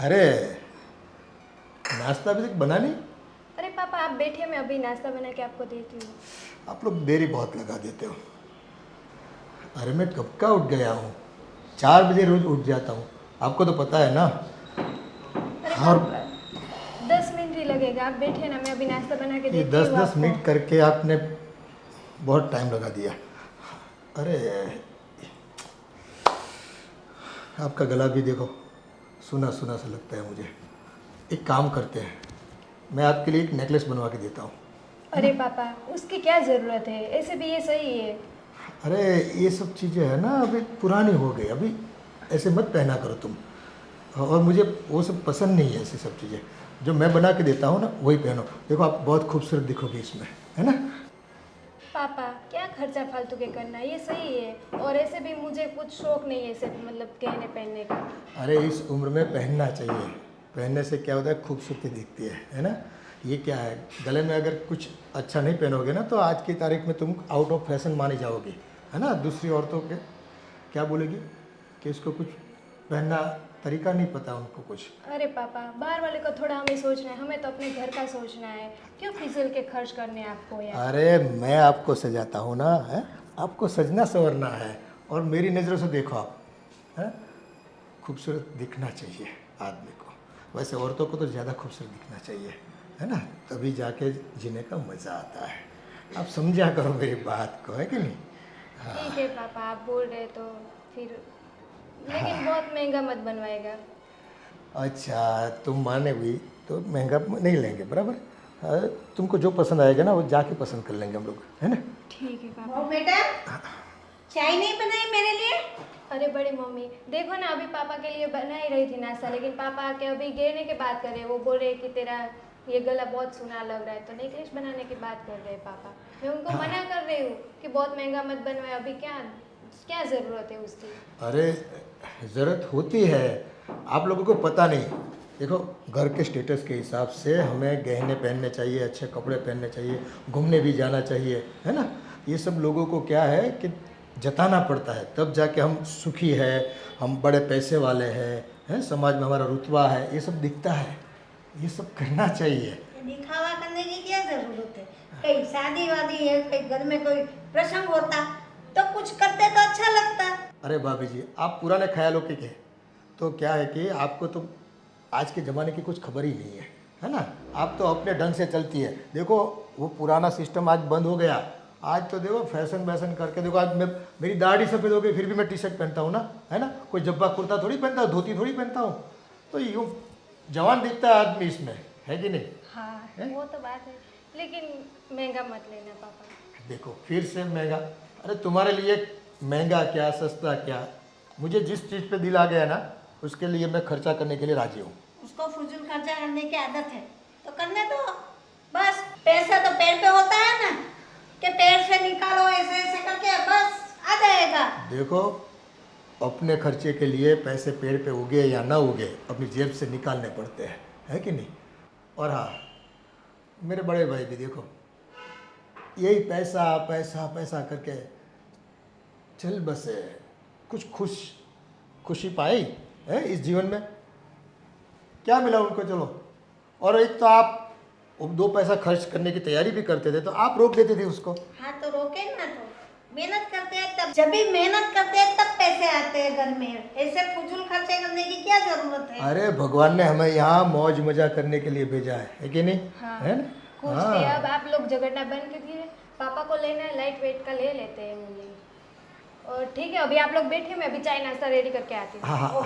अरे नाश्ता अभी तक बना नहीं? अरे पापा आप बैठिए, मैं अभी नाश्ता बना के आपको देती हूँ। आप लोग देरी बहुत लगा देते हो। अरे मैं कब का उठ गया हूँ, 4 बजे रोज उठ जाता हूँ, आपको तो पता है ना। अरे और पापा 10 मिनट ही लगेगा, आप बैठिए ना, मैं अभी नाश्ता बना के ये देती दस हूँ दस आपको। मिनट करके आपने बहुत टाइम लगा दिया। अरे आपका गला भी देखो, सुना सुना सा लगता है मुझे। एक काम करते हैं, मैं आपके लिए एक नेकलेस बनवा के देता हूँ, है अरे ना। पापा उसकी क्या ज़रूरत है, ऐसे भी ये सही है। अरे ये सब चीज़ें है ना अभी पुरानी हो गई, अभी ऐसे मत पहना करो तुम। और मुझे वो सब पसंद नहीं है, ऐसी सब चीज़ें। जो मैं बना के देता हूँ ना वही पहनो, देखो आप बहुत खूबसूरत दिखोगे इसमें, है ना। पापा क्या खर्चा फालतू के करना, ये सही है। और ऐसे भी मुझे कुछ शौक नहीं है सिर्फ मतलब गहने पहनने का। अरे इस उम्र में पहनना चाहिए, पहनने से क्या होता है, खूबसूरती दिखती है ना। ये क्या है, गले में अगर कुछ अच्छा नहीं पहनोगे ना तो आज की तारीख में तुम आउट ऑफ फैशन मानी जाओगी, है ना। दूसरी औरतों के क्या बोलेगी कि इसको कुछ पहनना तरीका नहीं पता उनको कुछ। अरे पापा बाहर वाले को थोड़ा हमें सोचना है, हमें तो अपने घर का सोचना है। क्यों फिजूल के खर्च करने हैं आपको यार। अरे मैं आपको सजाता हूँ ना, है। आपको सजना संवरना है, और मेरी नज़रों से देखो आप, है। खूबसूरत दिखना चाहिए आदमी को, वैसे औरतों को तो ज़्यादा खूबसूरत दिखना चाहिए, है ना। तभी जाके जीने का मज़ा आता है। आप समझा करो मेरी बात को, है कि नहीं। ठीक है पापा आप बोल रहे तो फिर, लेकिन बहुत महंगा मत बनवाएगा। अच्छा तुम माने भी तो महंगा नहीं लेंगे, बराबर। तुमको जो पसंद आएगा ना वो जाके पसंद कर लेंगे हम लोग, है ना। ठीक है पापा। वो बेटा चाय नहीं बनाई मेरे लिए? अरे बड़ी मम्मी देखो ना, अभी पापा के लिए बना ही रही थी नाश्ता, लेकिन पापा आके अभी गहने की बात कर रहे हैं। वो बोल रहे कि तेरा ये गला बहुत सुना लग रहा है, तो नेकलेस बनाने की बात कर रहे हैं पापा। मैं उनको मना कर रही हूँ कि बहुत महंगा मत बनवाए, अभी क्या क्या ज़रूरत है उसकी। अरे ज़रूरत होती है, आप लोगों को पता नहीं। देखो घर के स्टेटस के हिसाब से हमें गहने पहनने चाहिए, अच्छे कपड़े पहनने चाहिए, घूमने भी जाना चाहिए, है ना। ये सब लोगों को क्या है कि जताना पड़ता है, तब जाके हम सुखी है, हम बड़े पैसे वाले हैं, समाज में हमारा रुतबा है, ये सब दिखता है। ये सब करना चाहिए। ये दिखावा करने की क्या जरूरत है? कहीं शादी वादी है, कहीं घर में कोई प्रसंग होता तो कुछ करते तो अच्छा लगता। अरे भाभी जी आप पुराने ख्यालों के तो क्या है कि आपको तो आज के ज़माने की कुछ खबर ही नहीं है ना। आप तो अपने ढंग से चलती है। देखो वो पुराना सिस्टम आज बंद हो गया। आज तो देखो फैशन वैशन करके देखो, आज मैं मेरी दाढ़ी सफ़ेद हो गई फिर भी मैं टी शर्ट पहनता हूँ ना, है ना। कोई जब्बा कुर्ता थोड़ी पहनता हूँ, धोती थोड़ी पहनता हूँ। तो यूँ जवान दिखता है आदमी इसमें, है कि नहीं। हाँ है? वो तो बात है, लेकिन महंगा मत लेना पापा। देखो फिर से महंगा, अरे तुम्हारे लिए महंगा क्या सस्ता क्या, मुझे जिस चीज़ पे दिल आ गया ना उसके लिए मैं खर्चा करने के लिए राजी हूँ। उसको फजूल खर्चा करने की आदत है तो करने दो। बस पैसा तो पेड़ पे होता है ना, कि पेड़ से निकालो ऐसे ऐसे करके बस आ जाएगा। देखो अपने खर्चे के लिए पैसे पेड़ पे उगे या ना उगे अपनी जेब से निकालने पड़ते हैं, है कि नहीं। और हाँ मेरे बड़े भाई भी देखो यही पैसा पैसा पैसा करके चल बसे, कुछ खुशी पाई है इस जीवन में, क्या मिला उनको। चलो, और एक तो आप 2 पैसा खर्च करने की तैयारी भी करते थे तो आप रोक देते थे उसको। हाँ तो रोके ना, तो मेहनत करते हैं तब, जब भी मेहनत करते हैं तब पैसे आते हैं घर में। ऐसे फजूल खर्चे करने की क्या जरूरत है? अरे भगवान ने हमें यहाँ मौज मजा करने के लिए भेजा है कि नहीं, हाँ है ना। कुछ भी, हाँ अब आप लोग झगड़ना बंद कीजिए। पापा को लेना है लाइट वेट का ले लेते हैं मम्मी। और ठीक है अभी आप लोग बैठे, मैं अभी चाय नाश्ता रेडी करके आती हाँ हाँ हूँ।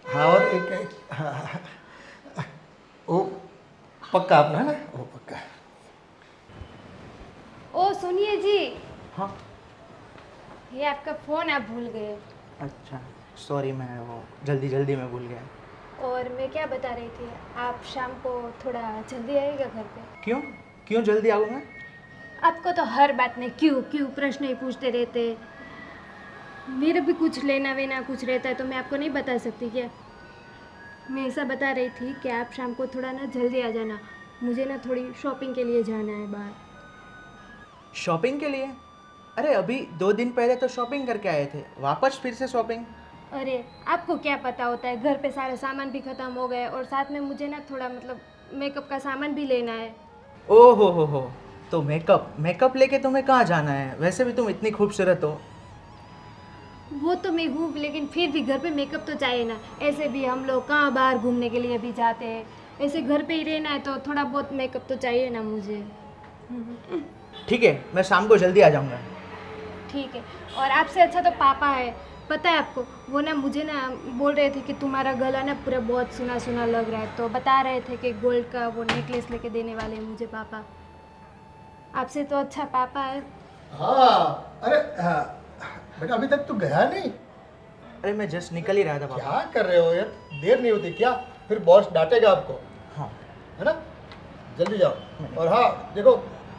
हाँ ओके। हाँ, और हाँ, वो पक्का अपना है ना, वो पक्का। ओ सुनिए जी, हाँ। ये आपका फ़ोन आप भूल गए। अच्छा सॉरी, मैं वो जल्दी में भूल गया। और मैं क्या बता रही थी, आप शाम को थोड़ा जल्दी आइएगा घर पे। क्यों क्यों जल्दी आऊँ मैं? आपको तो हर बात में क्यों क्यों प्रश्न ही पूछते रहते। मेरा भी कुछ लेना वेना कुछ रहता है तो मैं आपको नहीं बता सकती क्या। मैं ऐसा बता रही थी कि आप शाम को थोड़ा ना जल्दी आ जाना, मुझे ना थोड़ी शॉपिंग के लिए जाना है बाहर। शॉपिंग के लिए? अरे अभी 2 दिन पहले तो शॉपिंग करके आए थे, वापस फिर से शॉपिंग? अरे आपको क्या पता होता है, घर पे सारा सामान भी ख़त्म हो गए और साथ में मुझे ना थोड़ा मतलब मेकअप का सामान भी लेना है। ओ हो, तो मेकअप लेके तुम्हें कहाँ जाना है? वैसे भी तुम इतनी खूबसूरत हो। वो तो मैं हूँ, लेकिन फिर भी घर पे मेकअप तो चाहिए ना। ऐसे भी हम लोग कहाँ बाहर घूमने के लिए भी जाते हैं, ऐसे घर पे ही रहना है तो थोड़ा बहुत मेकअप तो चाहिए ना मुझे। ठीक है, मैं शाम को जल्दी आ जाऊँगा। ठीक है। और आपसे अच्छा तो पापा है, पता है आपको, वो ना मुझे ना बोल रहे थे कि तुम्हारा गला ना पूरा बहुत सुना सुना लग रहा है, तो बता रहे थे कि गोल्ड का वो नेकलेस लेके देने वाले हैं मुझे पापा। आपसे तो अच्छा पापा है। हाँ, अरे हाँ, बेटा अभी तक तो गया नहीं। अरे मैं जस्ट निकल ही रहा था पापा। क्या कर रहे हो यार, देर नहीं होती क्या? फिर बॉस डांटेगा आपको, हाँ है ना? जल्दी जाओ। और हाँ देखो,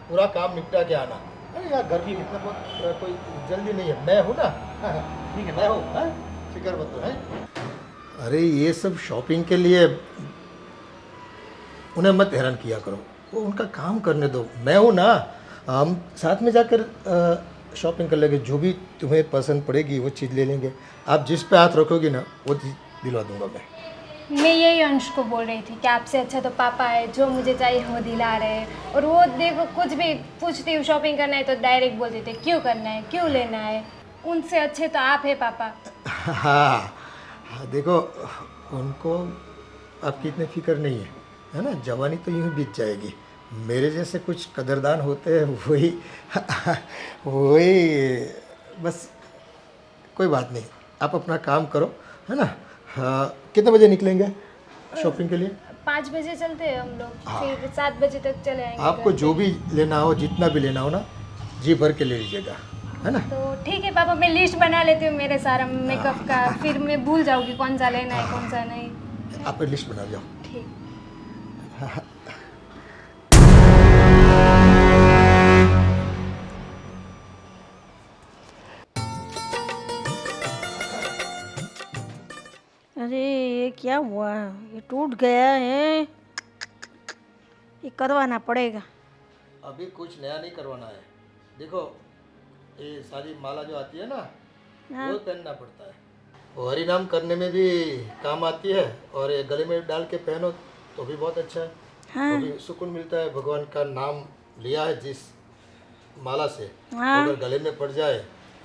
पूरा काम निपटा के आना। अरे यार घर की इतना बहुत कोई जल्दी नहीं है, मैं हूँ ना। ठीक है, मैं हूँ, हाँ? फिक्र मत करो, हैं? अरे ये सब शॉपिंग के लिए उन्हें मत हैरान किया करो, वो उनका काम करने दो। मैं हूँ ना, हम साथ में जाकर शॉपिंग कर लेंगे। जो भी तुम्हें पसंद पड़ेगी वो चीज़ ले लेंगे। आप जिस पे हाथ रखोगी ना वो चीज़ दिलवा दूंगा मैं यही अंश को बोल रही थी कि आपसे अच्छा तो पापा है, जो मुझे चाहिए वो दिला रहे हैं। और वो देखो, कुछ भी पूछती हूँ शॉपिंग करना है तो डायरेक्ट बोल देते क्यों करना है, क्यों लेना है। उनसे अच्छे तो आप है पापा। हाँ हाँ, देखो उनको आपकी इतनी फिक्र नहीं है ना? जवानी तो यूँ ही बीत जाएगी। मेरे जैसे कुछ कदरदान होते हैं, वही वही बस। कोई बात नहीं, आप अपना काम करो, है ना? हाँ, कितने बजे निकलेंगे शॉपिंग के लिए? 5 बजे चलते हैं हम लोग, फिर 7 बजे तक चले आएंगे आपको घर जो पे। भी लेना हो, जितना भी लेना हो ना, जी भर के ले लीजिएगा, है ना? तो ठीक है पापा, मैं लिस्ट बना लेती हूँ मेरे सारा मेकअप का, फिर मैं भूल जाऊँगी कौन सा लेना है कौन सा नहीं। आप लिस्ट बना जाओ। ठीक। अरे ये क्या हुआ, ये टूट गया है, ये करवाना पड़ेगा। अभी कुछ नया नहीं करवाना है। देखो ये सारी माला जो आती है ना, वो पहनना पड़ता है। वो हरि नाम करने में भी काम आती है, और ये गले में डाल के पहनो तो भी बहुत अच्छा है। तो भी सुकून मिलता है। भगवान का नाम लिया है जिस माला से, वो अगर गले में पड़ जाए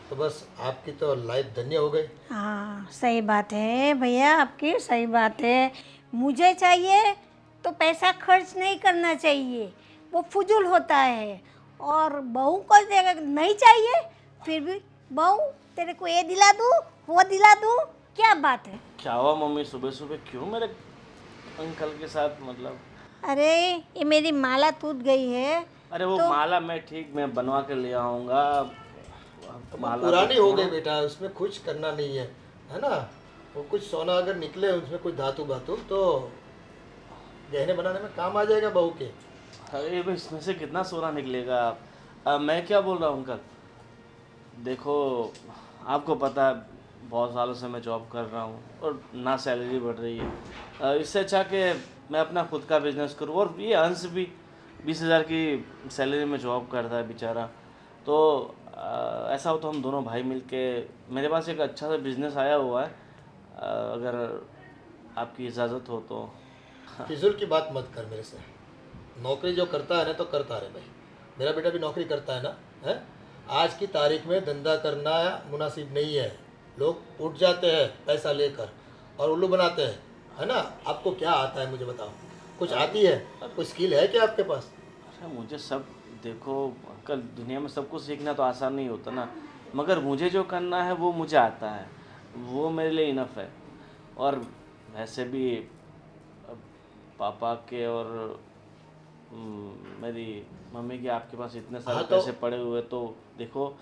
तो बस आपकी तो लाइफ धन्य हो गई। हाँ सही बात है भैया, आपकी सही बात है। मुझे चाहिए तो पैसा खर्च नहीं करना चाहिए, वो फजूल होता है। और बहू को नहीं चाहिए, फिर भी बहू तेरे को ये दिला दूँ वो दिला दूँ, क्या बात है? क्या हुआ मम्मी, सुबह सुबह क्यों मेरे अंकल के साथ मतलब? अरे ये मेरी माला टूट गई है। अरे वो माला मैं ठीक मैं बनवा के ले आऊँगा। माला पुरानी हो गई बेटा, उसमें कुछ करना नहीं है, है ना? वो कुछ सोना अगर निकले उसमें कुछ धातु बातु तो गहने बनाने में काम आ जाएगा बहू के। अरे भाई इसमें से कितना सोना निकलेगा? मैं क्या बोल रहा हूँ अंकल, देखो आपको पता है बहुत सालों से मैं जॉब कर रहा हूँ और ना सैलरी बढ़ रही है। इससे अच्छा कि मैं अपना खुद का बिजनेस करूँ। और ये अंश भी 20,000 की सैलरी में जॉब करता है बेचारा। तो ऐसा हो तो हम दोनों भाई मिलके, मेरे पास एक अच्छा सा बिजनेस आया हुआ है, अगर आपकी इजाज़त हो तो। फिजूल की बात मत कर मेरे से। नौकरी जो करता है ना तो करता रहे भाई। मेरा बेटा भी नौकरी करता है ना, है? आज की तारीख में धंधा करना मुनासिब नहीं है। लोग उठ जाते हैं पैसा लेकर और उल्लू बनाते हैं, है ना? आपको क्या आता है मुझे बताओ, कुछ आती है? कोई स्किल है क्या आपके पास? अच्छा मुझे सब, देखो अंकल दुनिया में सब कुछ सीखना तो आसान नहीं होता ना, मगर मुझे जो करना है वो मुझे आता है, वो मेरे लिए इनफ है। और वैसे भी पापा के और मेरी मम्मी के आपके पास इतने सारे हाँ तो- पैसे पड़े हुए, तो देखो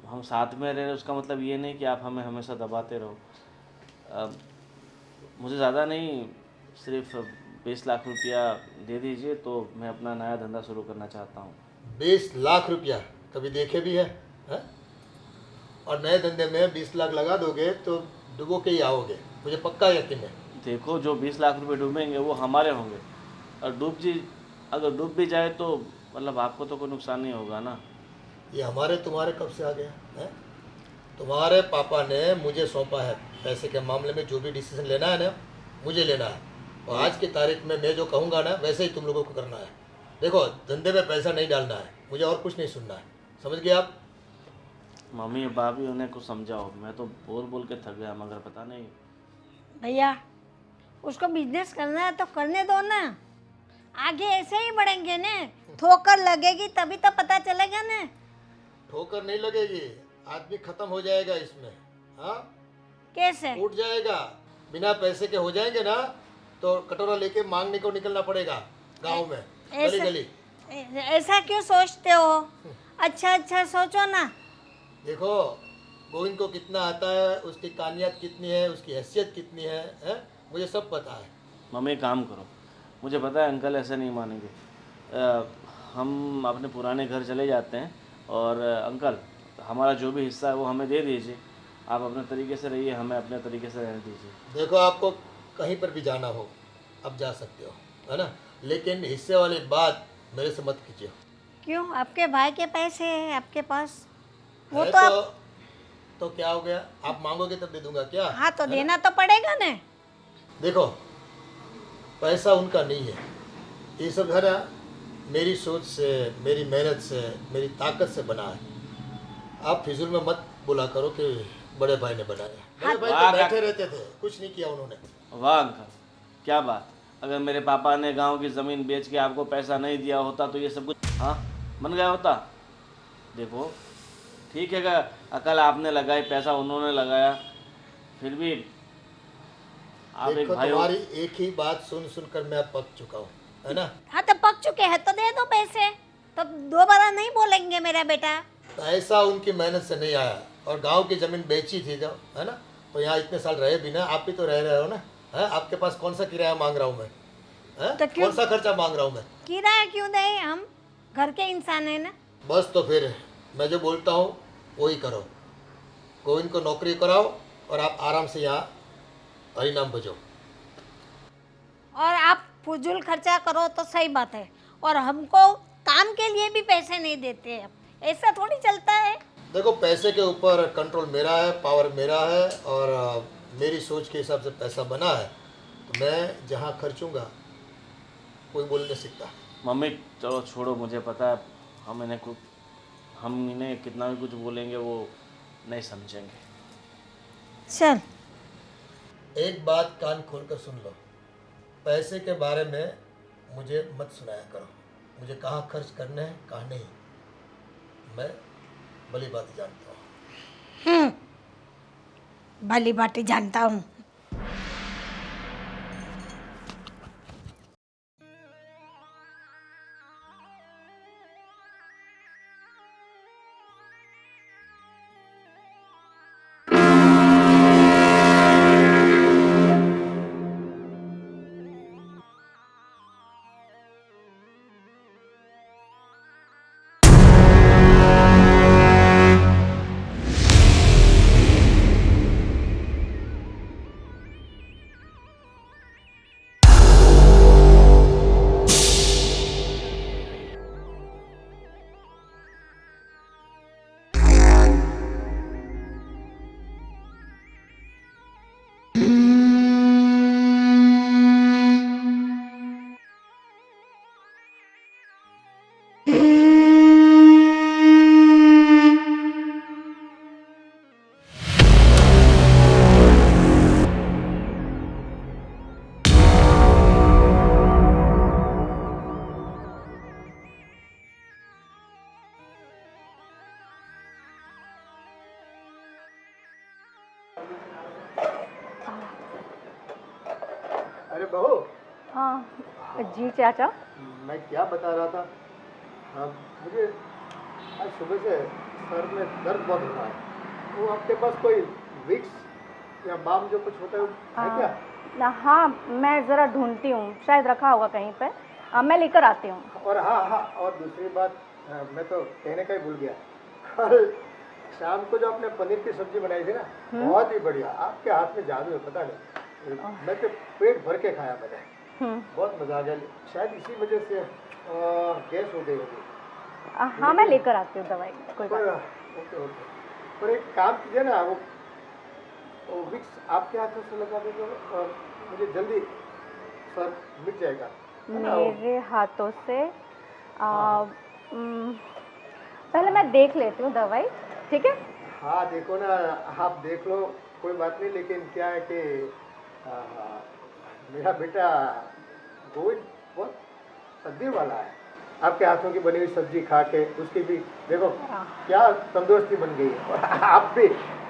हम साथ में रह रहे हैं, उसका मतलब ये नहीं कि आप हमें हमेशा दबाते रहो। मुझे ज़्यादा नहीं, सिर्फ 20 लाख रुपया दे दीजिए तो मैं अपना नया धंधा शुरू करना चाहता हूँ। 20 लाख रुपया कभी देखे भी है? और नए धंधे में 20 लाख लगा दोगे तो डुबो के ही आओगे, मुझे पक्का यकीन है। देखो जो 20 लाख रुपए डूबेंगे वो हमारे होंगे, और अगर डूब भी जाए तो मतलब आपको तो कोई नुकसान नहीं होगा ना। ये हमारे तुम्हारे कब से आ गया है? तुम्हारे पापा ने मुझे सौंपा है पैसे के मामले में जो भी डिसीजन लेना है ना, मुझे लेना है। और आज की तारीख में मैं जो कहूँगा ना, वैसे ही तुम लोगों को करना है। देखो, धंधे में पैसा नहीं डालना है, मुझे और कुछ नहीं सुनना है, समझ गए आप? मम्मी भाभी उन्हें कुछ समझाओ, मैं तो बोल बोल के थक गया मगर पता नहीं। भैया उसको बिजनेस करना है तो करने दो ना, आगे ऐसे ही बढ़ेंगे ना। ठोकर लगेगी तभी तो पता चलेगा ना। ठोकर नहीं लगेगी, आदमी खत्म हो जाएगा इसमें। हाँ, कैसे? टूट जाएगा। बिना पैसे के हो जाएंगे ना तो कटोरा लेके मांगने को निकलना पड़ेगा गांव में, गली गली। ऐसा क्यों सोचते हो? अच्छा अच्छा सोचो ना। देखो, गोविंद को कितना आता है, उसकी कानियत कितनी है, उसकी हैसियत कितनी है, मुझे सब पता है। मम्मी एक काम करो, मुझे पता है अंकल ऐसे नहीं मानेंगे। हम अपने पुराने घर चले जाते हैं और अंकल हमारा जो भी हिस्सा है वो हमें दे दीजिए। आप अपने तरीके से रहिए, हमें अपने तरीके से रहने दीजिए। देखो, आपको कहीं पर भी जाना हो अब जा सकते हो, है ना, लेकिन हिस्से वाली बात मेरे से मत कीजिए। क्यों? आपके भाई के पैसे हैं आपके पास, वो है तो आप... तो क्या हो गया? आप मांगोगे तब दे दूंगा क्या? हाँ तो देना तो पड़ेगा ना। देखो, पैसा उनका नहीं है, ये सब है ना मेरी सोच से, मेरी मेहनत से, मेरी ताकत से बना है। आप फिजूल में मत बोला करो कि बड़े भाई ने बनाया। बड़े भाई तो बैठे रहते थे, कुछ नहीं किया उन्होंने। वाह अंकल, क्या बात। अगर मेरे पापा ने गांव की ज़मीन बेच के आपको पैसा नहीं दिया होता तो ये सब कुछ हाँ बन गया होता। देखो ठीक है, अकल आपने लगाई, पैसा उन्होंने लगाया, फिर भी आप एक देखो, भाई हो। तुम्हारी एक ही बात सुन सुनकर मैं अब पक चुका हूँ, है ना। हाँ तो पक चुके हैं तो दे दो पैसे, तो दोबारा नहीं बोलेंगे मेरा बेटा। पैसा उनकी मेहनत से नहीं आया, और गांव की ज़मीन बेची थी जब, है ना, तो यहाँ इतने साल रहे भी ना। आप भी तो रह रहे हो ना, है? आपके पास कौन सा किराया मांग रहा हूँ मैं, है? तो क्यों? कौन सा खर्चा मांग रहा हूँ मैं? किराया क्यों दे, हम घर के इंसान है ना। बस तो फिर मैं जो बोलता हूँ वही करो। गोविंद को नौकरी कराओ और आप आराम से यहाँ हरी नाम बजो। और आप फजूल खर्चा करो तो सही बात है, और हमको काम के लिए भी पैसे नहीं देते हैं, ऐसा थोड़ी चलता है। देखो, पैसे के ऊपर कंट्रोल मेरा है, पावर मेरा है, और मेरी सोच के हिसाब से पैसा बना है, तो मैं जहाँ खर्चूँगा कोई बोल नहीं सकता। मम्मी चलो छोड़ो, मुझे पता है हम इन्हें कितना भी कुछ बोलेंगे वो नहीं समझेंगे। चल, एक बात कान खोल कर सुन लो, पैसे के बारे में मुझे मत सुनाया करो। मुझे कहाँ खर्च करने हैं कहाँ नहीं, मैं भली बात जानता हूँ। भली बातें जानता हूँ। अरे बहू, हाँ जी चाचा। मैं क्या बता रहा था, मुझे आज सुबह से सर में दर्द बहुत हो रहा है। वो आपके पास कोई विक्स या बाम जो कुछ होता है क्या? हाँ मैं ज़रा ढूंढती हूँ, शायद रखा होगा कहीं पे। मैं लेकर आती हूँ। और हाँ हाँ, और दूसरी बात, मैं तो कहने का ही भूल गया, कल शाम को जो आपने पनीर की सब्जी बनाई थी ना, बहुत ही बढ़िया। आपके हाथ में जादू है, पता नहीं, मैं तो पेट भर के खाया मैंने, बहुत मज़ा आ गया। शायद इसी वजह से गैस हो गई होगी। हाँ मैं लेकर आती हूँ दवाई, कोई बात नहीं। ओके ओके, पर एक काम कीजिए ना, वो वो विक्स आपके हाथों से लगा देंगे और मुझे जल्दी सर मिट जाएगा, है ना? मेरे हाथों से पहले मैं देख लेती हूँ दवाई, ठीक है? हाँ देखो ना, आप देख लो, कोई बात नहीं, लेकिन क्या है कि आ, मेरा बेटा गोविंद बहुत तकदीर वाला है। आपके हाथों की बनी हुई सब्जी खा के उसकी भी देखो क्या तंदुरुस्ती बन गई है। और आप भी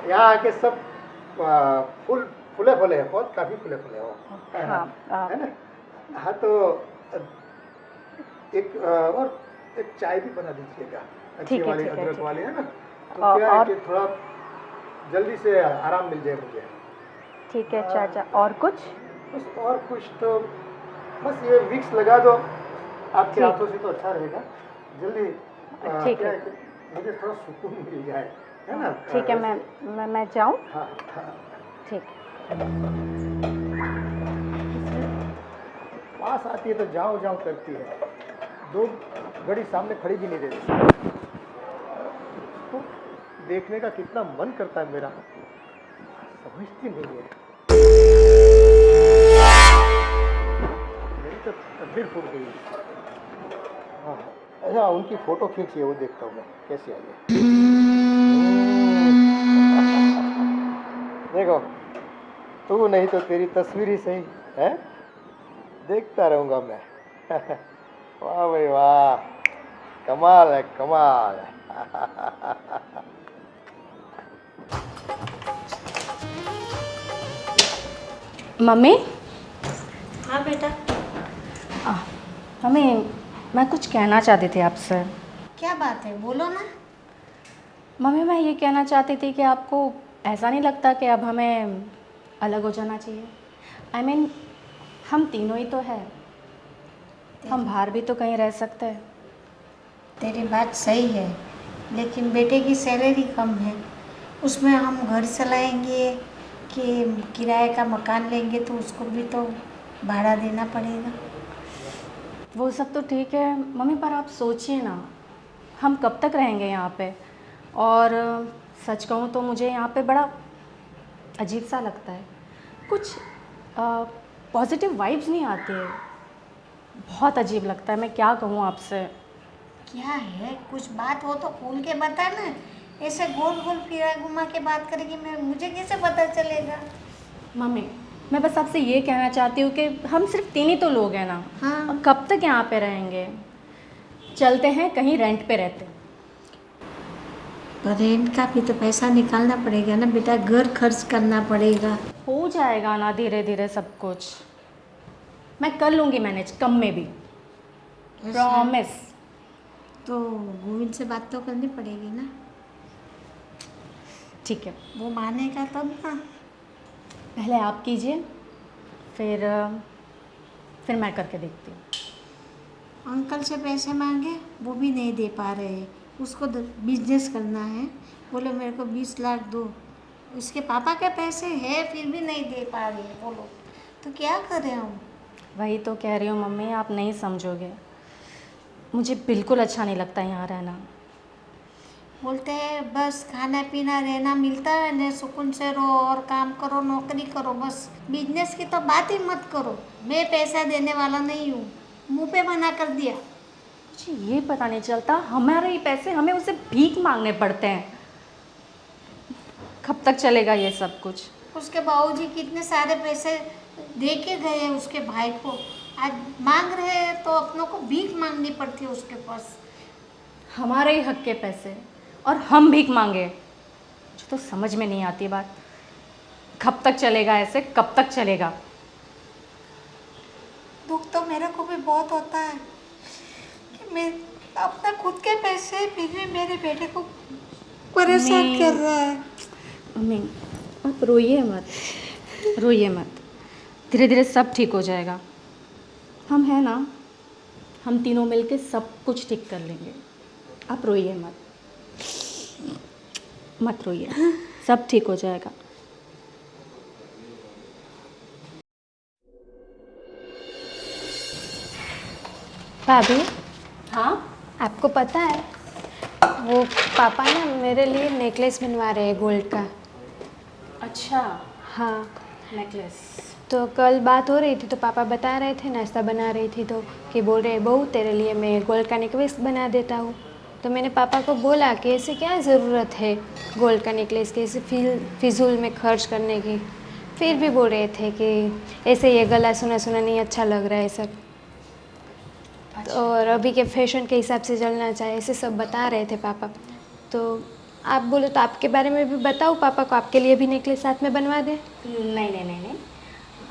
यहाँ आके सब फूले फूले हैं, बहुत काफ़ी फूले फूले हो। हाँ, है ना? हाँ तो और एक चाय भी बना दीजिएगा, अच्छी ठीक है, वाली ठीक है, अदरक ठीक वाली, है ना? तो और- क्या है और- कि थोड़ा जल्दी से आराम मिल जाए मुझे। ठीक है चाचा। और कुछ? बस और कुछ तो बस ये विक्स लगा दो आपके ठीक। हाथों से तो अच्छा रहेगा। जल्दी ठीक क्या है। कि मुझे थोड़ा सुकून मिल जाए, है ना? ठीक है, मैं जाऊँ? हाँ हाँ, ठीक। पास आती है तो जाओ जाओ करती है, 2 घड़ी सामने खड़ी भी नहीं रहती। तो देखने का कितना मन करता है मेरा, समझती नहीं है। मेरी तो तकदीर फूट गई। हाँ अच्छा, उनकी फोटो खींचिए, वो देखता हूँ मैं कैसी आई है। देखो, तू नहीं तो तेरी तस्वीर ही सही है, देखता रहूँगा मैं। वाह भाई वाह, कमाल है कमाल है। मम्मी? हाँ बेटा, मम्मी, मैं कुछ कहना चाहती थी आपसे। क्या बात है, बोलो ना। मम्मी, मैं ये कहना चाहती थी कि आपको ऐसा नहीं लगता कि अब हमें अलग हो जाना चाहिए? I mean, हम तीनों ही तो है, हम बाहर भी तो कहीं रह सकते हैं। तेरी बात सही है, लेकिन बेटे की सैलरी कम है, उसमें हम घर चलाएंगे कि किराए का मकान लेंगे तो उसको भी तो भाड़ा देना पड़ेगा। वो सब तो ठीक है मम्मी, पर आप सोचिए ना, हम कब तक रहेंगे यहाँ पे? और सच कहूँ तो मुझे यहाँ पे बड़ा अजीब सा लगता है, कुछ पॉजिटिव वाइब्स नहीं आती है, बहुत अजीब लगता है। मैं क्या कहूँ आपसे? क्या है, कुछ बात हो तो खोल के बता ना, ऐसे गोल गोल फिरा घुमा के बात करेगी, मैं मुझे कैसे पता चलेगा? मम्मी, मैं बस आपसे ये कहना चाहती हूँ कि हम सिर्फ 3 ही तो लोग हैं ना, हाँ। और कब तक यहाँ पे रहेंगे? चलते हैं कहीं रेंट पे रहते हैं। पर रेंट का भी तो पैसा निकालना पड़ेगा ना बेटा, घर खर्च करना पड़ेगा। हो जाएगा ना धीरे धीरे सब कुछ, मैं कर लूँगी मैनेज, कम में भी, प्रॉमिस। तो गोविंद से बात तो करनी पड़ेगी ना, ठीक है, वो मानेगा तब ना। पहले आप कीजिए, फिर मैं करके देखती हूँ। अंकल से पैसे मांगे, वो भी नहीं दे पा रहे, उसको बिजनेस करना है, बोले मेरे को 20 लाख दो, उसके पापा के पैसे है फिर भी नहीं दे पा रहे, बोलो तो क्या करें हम? वही तो कह रही हूँ मम्मी, आप नहीं समझोगे, मुझे बिल्कुल अच्छा नहीं लगता यहाँ रहना। बोलते हैं बस खाना पीना रहना मिलता है ना, सुकून से रहो और काम करो, नौकरी करो, बस बिजनेस की तो बात ही मत करो। मैं पैसा देने वाला नहीं हूँ, मुंह पे मना कर दिया। मुझे ये पता नहीं चलता, हमारे ही पैसे हमें उसे भीख मांगने पड़ते हैं। कब तक चलेगा ये सब कुछ? उसके बाबूजी कितने सारे पैसे दे के गए उसके भाई को, आज मांग रहे हैं तो अपनों को भीख मांगनी पड़ती है उसके पास। हमारे ही हक के पैसे और हम भीख मांगे, मुझे तो समझ में नहीं आती बात। कब तक चलेगा ऐसे, कब तक चलेगा? दुख तो मेरे को भी बहुत होता है कि मैं अपना खुद के पैसे फिर भी मेरे बेटे को परेशान कर रहा है। मम्मी, आप रोइए मत, रोइए मत, धीरे धीरे सब ठीक हो जाएगा। हम हैं ना, हम तीनों मिलके सब कुछ ठीक कर लेंगे। आप रोइए मत, मत रोइए, सब ठीक हो जाएगा। भाभी, हाँ, आपको पता है वो पापा ना मेरे लिए नेकलेस बनवा रहे हैं गोल्ड का। अच्छा, हाँ, नेकलेस। तो कल बात हो रही थी तो पापा बता रहे थे, नाश्ता बना रही थी तो कि बोल रहे बहू तेरे लिए मैं गोल्ड का नेकलेस बना देता हूँ। तो मैंने पापा को बोला कि ऐसे क्या ज़रूरत है गोल्ड का नेकलेस की, ऐसे फिजूल में खर्च करने की। फिर भी बोल रहे थे कि ऐसे ये गला सुना सुना नहीं अच्छा लग रहा है सब, और अभी के फैशन के हिसाब से चलना चाहिए, ऐसे सब बता रहे थे पापा। तो आप बोलो तो आपके बारे में भी बताओ पापा को, आपके लिए भी नेकलेस साथ में बनवा दें। नहीं नहीं नहीं नहीं,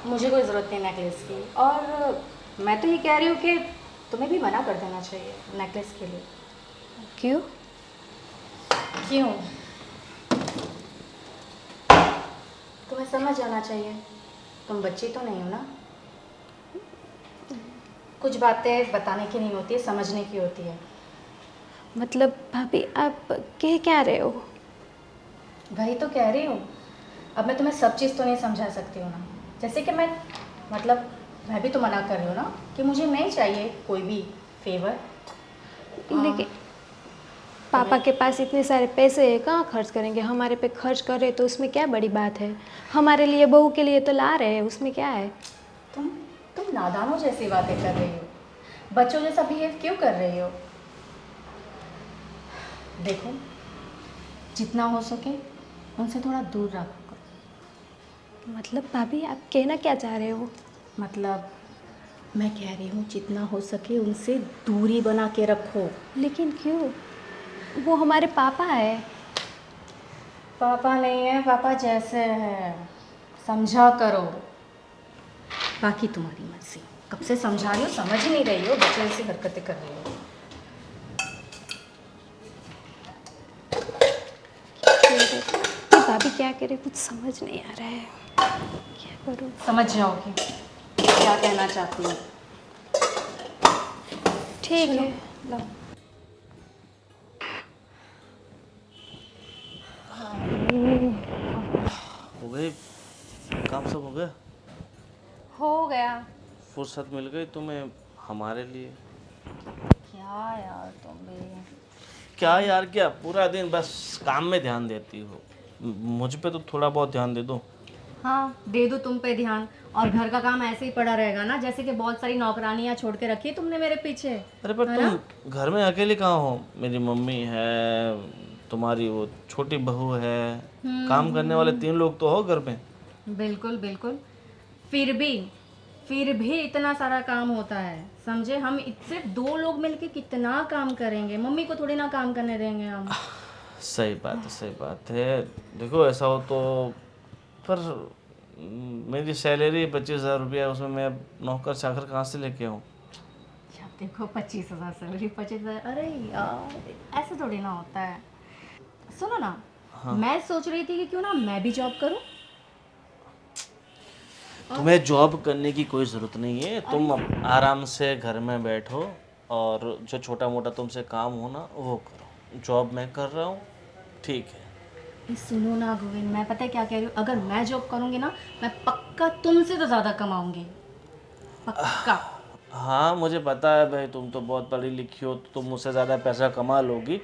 मुझे कोई ज़रूरत नहीं नेकलेस की। और मैं तो ये कह रही हूँ कि तुम्हें भी मना कर देना चाहिए नेकलेस के लिए। क्यों? क्यों? तुम्हें समझ आना चाहिए, तुम बच्ची तो नहीं हो ना। कुछ बातें बताने की नहीं होती है, समझने की होती है। मतलब भाभी आप कह क्या रहे हो? वही तो कह रही हूँ। अब मैं तुम्हें सब चीज़ तो नहीं समझा सकती हूँ ना। जैसे कि मैं भी तो मना कर रही हूँ ना कि मुझे नहीं चाहिए कोई भी फेवर। लेकिन पापा के पास इतने सारे पैसे हैं, कहाँ खर्च करेंगे? हमारे पे खर्च करे तो उसमें क्या बड़ी बात है? हमारे लिए बहू के लिए तो ला रहे हैं, उसमें क्या है? तुम नादानों जैसी बातें कर रही हो, बच्चों जैसा बिहेव क्यों कर रही हो? देखो, जितना हो सके उनसे थोड़ा दूर रखा करो। मतलब भाभी आप कहना क्या चाह रहे हो? मतलब मैं कह रही हूँ जितना हो सके उनसे दूरी बना के रखो। लेकिन क्यों? वो हमारे पापा है। पापा नहीं है, पापा जैसे है, समझा करो। बाकी तुम्हारी मर्जी। कब से समझा रही हो, समझ ही नहीं रही हो, बच्चे जैसी हरकतें कर रही हो। ये भाभी क्या करे, कुछ समझ नहीं आ रहा है, क्या करूँ? समझ जाओगे क्या कहना चाहती हूँ। ठीक है। लो। हो गई काम, सब हो गया? हो गया। फुर्सत मिल गई तुम्हें हमारे लिए? क्या यार तुम भी। क्या यार क्या, पूरा दिन बस काम में ध्यान देती हो। मुझ पे तो थोड़ा बहुत ध्यान दे दो। हाँ, दे दो तुम पे ध्यान, और घर का काम ऐसे ही पड़ा रहेगा ना, जैसे कि बहुत सारी नौकरानियां छोड़ के रखी है तुमने मेरे पीछे। अरे पर तुम घर में अकेले कहाँ हो? मेरी मम्मी है, तुम्हारी वो छोटी बहू है, काम करने वाले 3 लोग तो हो घर में। बिल्कुल बिल्कुल। फिर भी इतना सारा काम होता है, समझे? हम सिर्फ 2 लोग मिलके कितना काम करेंगे, मम्मी को थोड़ी ना काम करने देंगे हम। सही बात है, सही बात है। देखो ऐसा हो तो, पर मेरी सैलरी 25,000 रुपया है, उसमें मैं अब नौकर चाकर कहाँ से लेके आऊँ? अब देखो 25,000 सैलरी, 25,000, अरे यार ऐसे थोड़ी ना होता है। सुनो ना, मैं सोच रही थी कि क्यों ना मैं भी जॉब करूँ। तुम्हें जॉब करने की कोई ज़रूरत नहीं है, तुम आराम से घर में बैठो और जो छोटा मोटा तुमसे काम हो ना वो करो। जॉब मैं कर रहा हूँ, ठीक है। सुनो ना गोविंद, मैं पता है क्या कह रही हूँ, अगर मैं जॉब करूँगी ना, मैं पक्का तुमसे तो ज़्यादा कमाऊँगी, पक्का। हाँ मुझे पता है भाई, तुम तो बहुत पढ़ी लिखी हो तो तुम मुझसे ज़्यादा पैसा कमा लोगी,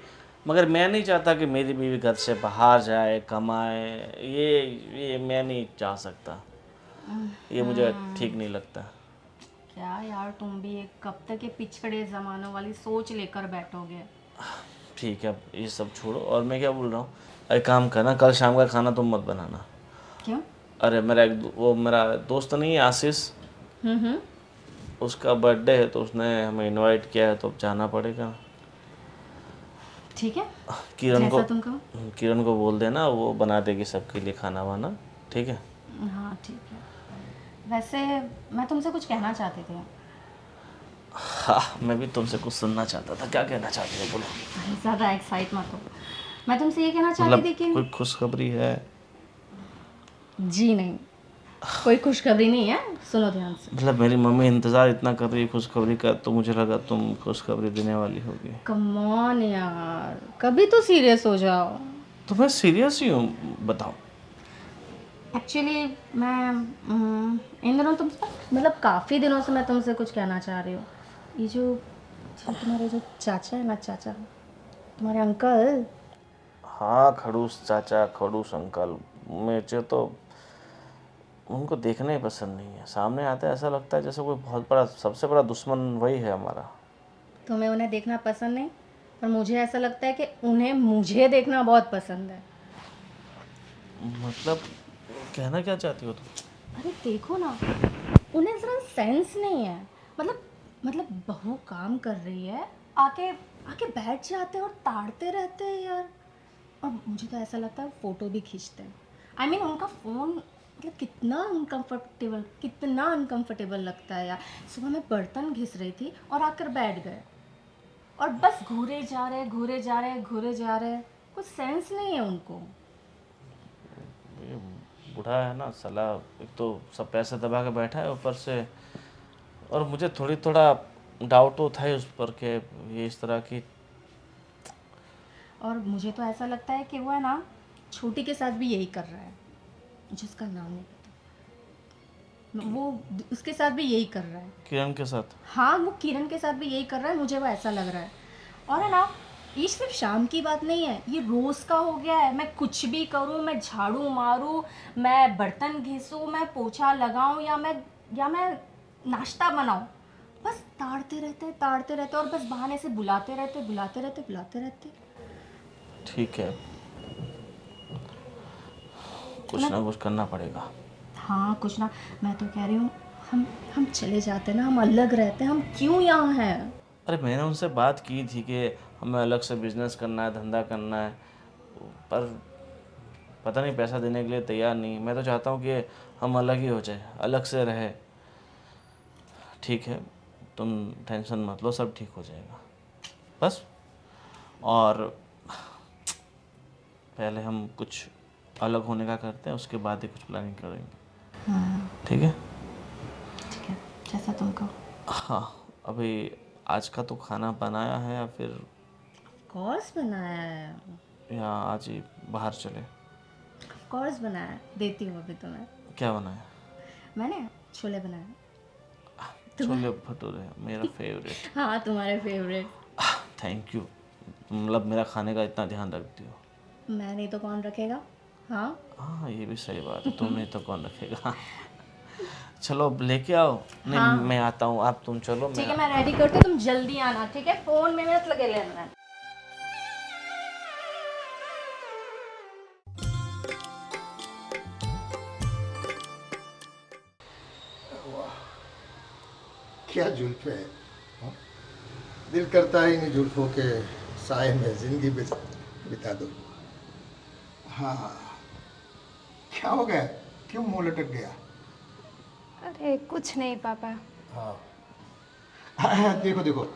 मगर मैं नहीं चाहता कि मेरी बीवी घर से बाहर जाए कमाए। ये मैं नहीं चाह सकता, ये मुझे ठीक नहीं लगता। क्या यार तुम भी एक कब तक ये पिछड़े ज़मानों वाली सोच लेकर बैठोगे। ठीक है, अब ये सब छोड़ो, और मैं क्या बोल रहा हूँ, एक काम करना, कल शाम का खाना तुम मत बनाना। क्यों? अरे मेरा दोस्त नहीं है आशीष, हम्म। उसका बर्थडे है तो उसने हमें इनवाइट किया है, तो अब जाना पड़ेगा। ठीक है, किरण को जैसा तुम कहो। किरण को बोल देना, वो बना देगी सबके लिए खाना वाना, ठीक है? हाँ ठीक है। वैसे मैं तुमसे कुछ कहना चाहती थी। हाँ, मैं भी तुमसे कुछ सुनना चाहता था। क्या कहना चाहती हो, बोलो। अरे ज़्यादा एक्साइट मत हो। मैं तुमसे ये कहना चाहती मतलब थी कि कोई खुशखबरी है? जी नहीं, कोई खुशखबरी नहीं है, सुनो ध्यान से। मतलब मेरी मम्मी इंतज़ार इतना कर रही है खुशखबरी का, तो मुझे लगा तुम खुशखबरी देने वाली होगी। कम ऑन यार, कभी तो सीरियस हो जाओ। तो मैं सीरियस ही हूँ, बताओ। एक्चुअली मैं इन दिनों तुमसे, मतलब काफ़ी दिनों से मैं तुमसे कुछ कहना चाह रही हूँ। ये जो तुम्हारे जो चाचा है ना, चाचा, तुम्हारे अंकल। हाँ, खड़ूस चाचा, खड़ूस अंकल, मुझे तो उनको देखना ही पसंद नहीं है। सामने आता है ऐसा लगता है जैसे कोई बहुत बड़ा, सबसे बड़ा दुश्मन वही है हमारा। तुम्हें उन्हें देखना पसंद नहीं, पर मुझे ऐसा लगता है कि उन्हें मुझे देखना बहुत पसंद है। मतलब कहना क्या चाहती हो तुम? अरे देखो ना, उन्हें ज़रा सेंस नहीं है। मतलब बहू काम कर रही है, आके आके बैठ जाते हैं और ताड़ते रहते हैं यार। और मुझे तो ऐसा लगता है फ़ोटो भी खींचते हैं। आई मीन उनका फ़ोन मतलब कितना अनकंफर्टेबल लगता है यार। सुबह मैं बर्तन घिस रही थी और आकर बैठ गए और बस घूरे जा रहे। कुछ सेंस नहीं है उनको। ये बूढ़ा है ना साला, एक तो सब पैसे दबा के बैठा है ऊपर से, और मुझे थोड़ा डाउट तो था ही उस पर कि ये इस तरह की। और मुझे तो ऐसा लगता है कि वो है ना, छोटी के साथ भी यही कर रहा है, जिसका नाम नहीं पता। वो उसके साथ भी यही कर रहा है। किरण के साथ? हाँ, वो किरण के साथ भी यही कर रहा है, मुझे वो ऐसा लग रहा है। और है ना, ये सिर्फ शाम की बात नहीं है, ये रोज़ का हो गया है। मैं कुछ भी करूँ, मैं झाड़ू मारूँ, मैं बर्तन घिसूँ, मैं पोछा लगाऊँ, या मैं नाश्ता बनाऊँ, बस ताड़ते रहते और बस बहाने से बुलाते रहते। ठीक है, कुछ ना कुछ करना पड़ेगा। हाँ, कुछ ना। मैं तो कह रही हूँ, हम चले जाते ना, हम अलग रहते हैं, हम क्यों यहाँ हैं? अरे मैंने उनसे बात की थी कि हमें अलग से बिजनेस करना है, धंधा करना है, पर पता नहीं पैसा देने के लिए तैयार नहीं। मैं तो चाहता हूँ कि हम अलग ही हो जाए, अलग से रहे। ठीक है, तुम टेंशन मत लो, सब ठीक हो जाएगा बस। और पहले हम कुछ अलग होने का करते हैं, उसके बाद ही कुछ प्लानिंग करेंगे। ठीक है? ठीक है, जैसा तुम कहो। हाँ, अभी आज का तो खाना बनाया है या फिर कोर्स बनाया है। या आज ही बाहर चले? कोर्स बनाया है, देती हूँ अभी तुम्हें। क्या बनाया? मैंने छोले बनाए। छोले भटूरे, मेरा फेवरेट। हाँ, तुम्हारे फेवरेट। थैंक यू, मतलब मेरा खाने का इतना ध्यान रखती हो। मैं नहीं तो कौन रखेगा? हाँ, हाँ, ये भी सही बात है, तुम नहीं तो कौन रखेगा। चलो अब लेके आओ। नहीं, हाँ। मैं आता हूँ, आप तुम चलो। ठीक है, मैं रेडी करती हूँ, तुम जल्दी आना, ठीक है? फ़ोन में मत लगे रहना। क्या जुल्फे है, हाँ? दिल करता है इन जुल्फों के साए में जिंदगी बिता दो। हाँ, क्या हो गया, क्यों मुंह लटक गया? अरे कुछ नहीं पापा। हाँ, देखो देखो,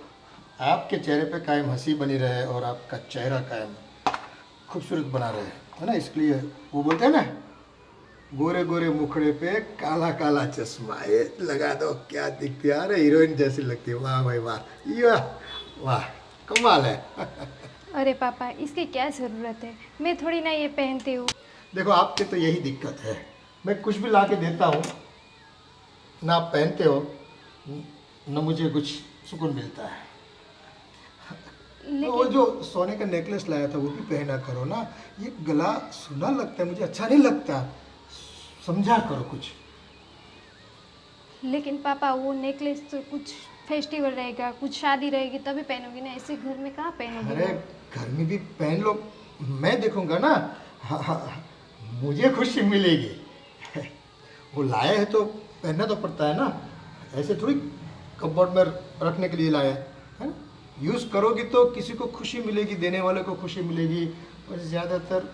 आपके चेहरे पे कायम हंसी बनी रहे और आपका चेहरा कायम खूबसूरत बना रहे, है ना। इसलिए वो बोलते हैं ना, गोरे गोरे मुखड़े पे काला काला चश्मा, ये लगा दो, क्या दिखती है, अरे हीरोइन जैसी लगती है। वाह भाई वाह, ये वाह, कमाल है। अरे पापा, इसकी क्या ज़रूरत है, मैं थोड़ी ना ये पहनती हूँ। देखो आपके तो यही दिक्कत है, मैं कुछ भी ला के देता हूँ ना, आप पहनते हो न, मुझे कुछ सुकून मिलता है। तो वो जो सोने का नेकलेस लाया था वो भी पहना करो ना, ये गला सुना लगता है, मुझे अच्छा नहीं लगता, समझा करो कुछ। लेकिन पापा वो नेकलेस तो कुछ फेस्टिवल रहेगा, कुछ शादी रहेगी तभी पहनोगी ना, ऐसे घर में कहाँ पहनोगी? अरे घर में भी पहन लो, मैं देखूंगा ना। हाँ, हाँ, मुझे खुशी मिलेगी। वो लाया है तो पहनना तो पड़ता है ना, ऐसे थोड़ी कपबोर्ड में रखने के लिए लाया है ना। यूज़ करोगी तो किसी को खुशी मिलेगी, देने वाले को खुशी मिलेगी, और ज़्यादातर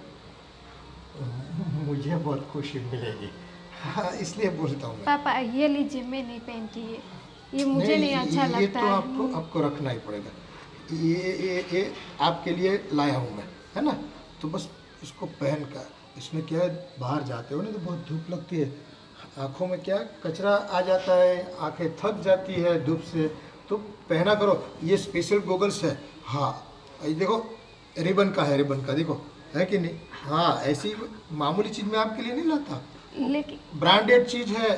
मुझे बहुत खुशी मिलेगी। हाँ, इसलिए बोलता हूँ मैं। पापा ये लीजिए, मैं नहीं पहनती ये मुझे नहीं अच्छा ये लगता तो है। आपको रखना ही पड़ेगा। ये आपके लिए लाया हूँ मैं, है ना। तो बस इसको पहन कर, इसमें क्या है, बाहर जाते हो ना तो बहुत धूप लगती है, आँखों में क्या कचरा आ जाता है, आंखें थक जाती है धूप से, तो पहना करो। ये स्पेशल गोगल्स है। हाँ, ये देखो, रिबन का है, रिबन का देखो, है कि नहीं। हाँ, ऐसी मामूली चीज़ मैं आपके लिए नहीं लाता, ब्रांडेड चीज़ है।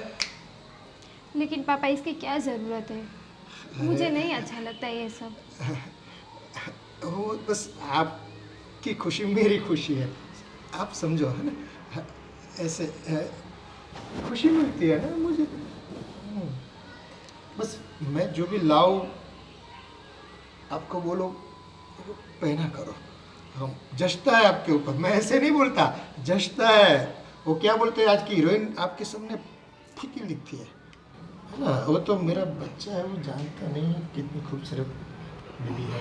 लेकिन पापा इसकी क्या ज़रूरत है, मुझे नहीं अच्छा लगता ये सब। वो बस आपकी खुशी मेरी खुशी है, आप समझो, है ना। ऐसे है, खुशी मिलती है ना मुझे। बस मैं जो भी लाऊं आपको बोलो पहना करो, हम जचता है आपके ऊपर। मैं ऐसे नहीं बोलता, जचता है। वो क्या बोलते हैं, आज की हीरोइन आपके सामने फीकी दिखती है ना। वो तो मेरा बच्चा है, वो जानता नहीं कितनी खूबसूरत मिली है।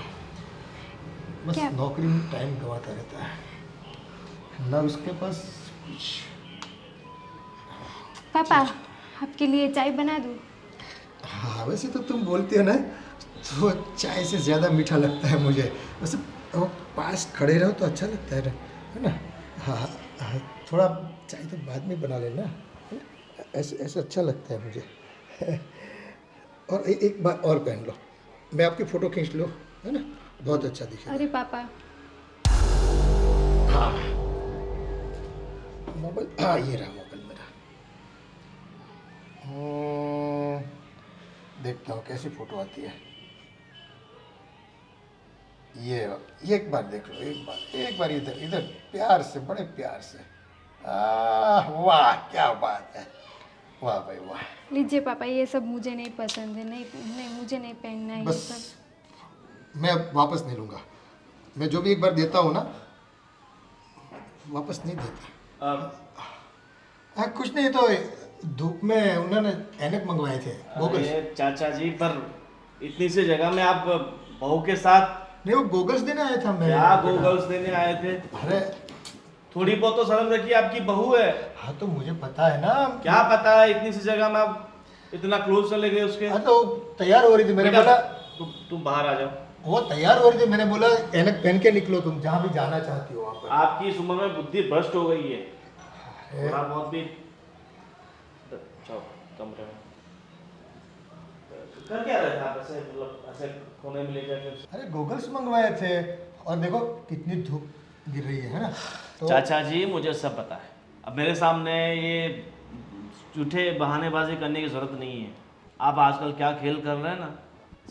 बस क्या? नौकरी में टाइम गंवाता रहता है ना, उसके पास कुछ। पापा आपके लिए चाय बना दूँ? हाँ वैसे तो तुम बोलते हो ना, तो चाय से ज़्यादा मीठा लगता है मुझे। वैसे वो पास खड़े रहो तो अच्छा लगता है ना। हाँ हाँ, थोड़ा चाय तो बाद में बना लेना, है ना? ऐसे ऐसे अच्छा लगता है मुझे। और एक बार और पहन लो, मैं आपकी फ़ोटो खींच लो, है ना, बहुत अच्छा दिखेगा। अरे पापा हाँ मोबाइल, हाँ ये रहा मोबाइल मेरा। देखता हूँ कैसी फ़ोटो आती है। ये एक बार देख लो, एक बार इधर इधर प्यार से, बड़े प्यार से। वाह क्या बात है, वाह भाई वाह। लीजिए पापा, ये सब मुझे नहीं पसंद है, नहीं नहीं मुझे नहीं पहनना है ये बस सब। मैं अब वापस नहीं लूँगा। मैं जो भी एक बार देता हूँ ना, वापस नहीं देता। हाँ कुछ नहीं, तो धूप में उन्होंने ऐनक मंगवाए थे गोगल्स। अरे चाचा जी, पर इतनी सी जगह में आप बहू के साथ नहीं वो गोगल्स देने आया था मैं। क्या गोगल्स देने आए थे? अरे थोड़ी बहुत तो शर्म रखिए, आपकी बहू है। हाँ तो मुझे पता है ना। क्या पता है, इतनी सी जगह में आप इतना क्लोज चले गए उसके। हाँ तो तैयार हो रही थी, मैंने बेटा, बोला तुम बाहर आ जाओ। वो तैयार हो रही थी, मैंने बोला ऐनक पहन के निकलो, तुम जहाँ भी जाना चाहती हो वहाँ पर। आपकी इस उम्र में बुद्धि भ्रष्ट हो गई है, थोड़ा बहुत भी। जाओ कमरे में। कर क्या रहे थे आप ऐसे, मतलब ऐसे कोने में ले जाके? अरे गोगल्स मंगवाए थे, और देखो कितनी धूप गिर रही है ना। तो चाचा जी मुझे सब पता है, अब मेरे सामने ये झूठे बहानेबाजी करने की ज़रूरत नहीं है। आप आजकल क्या खेल कर रहे हैं ना,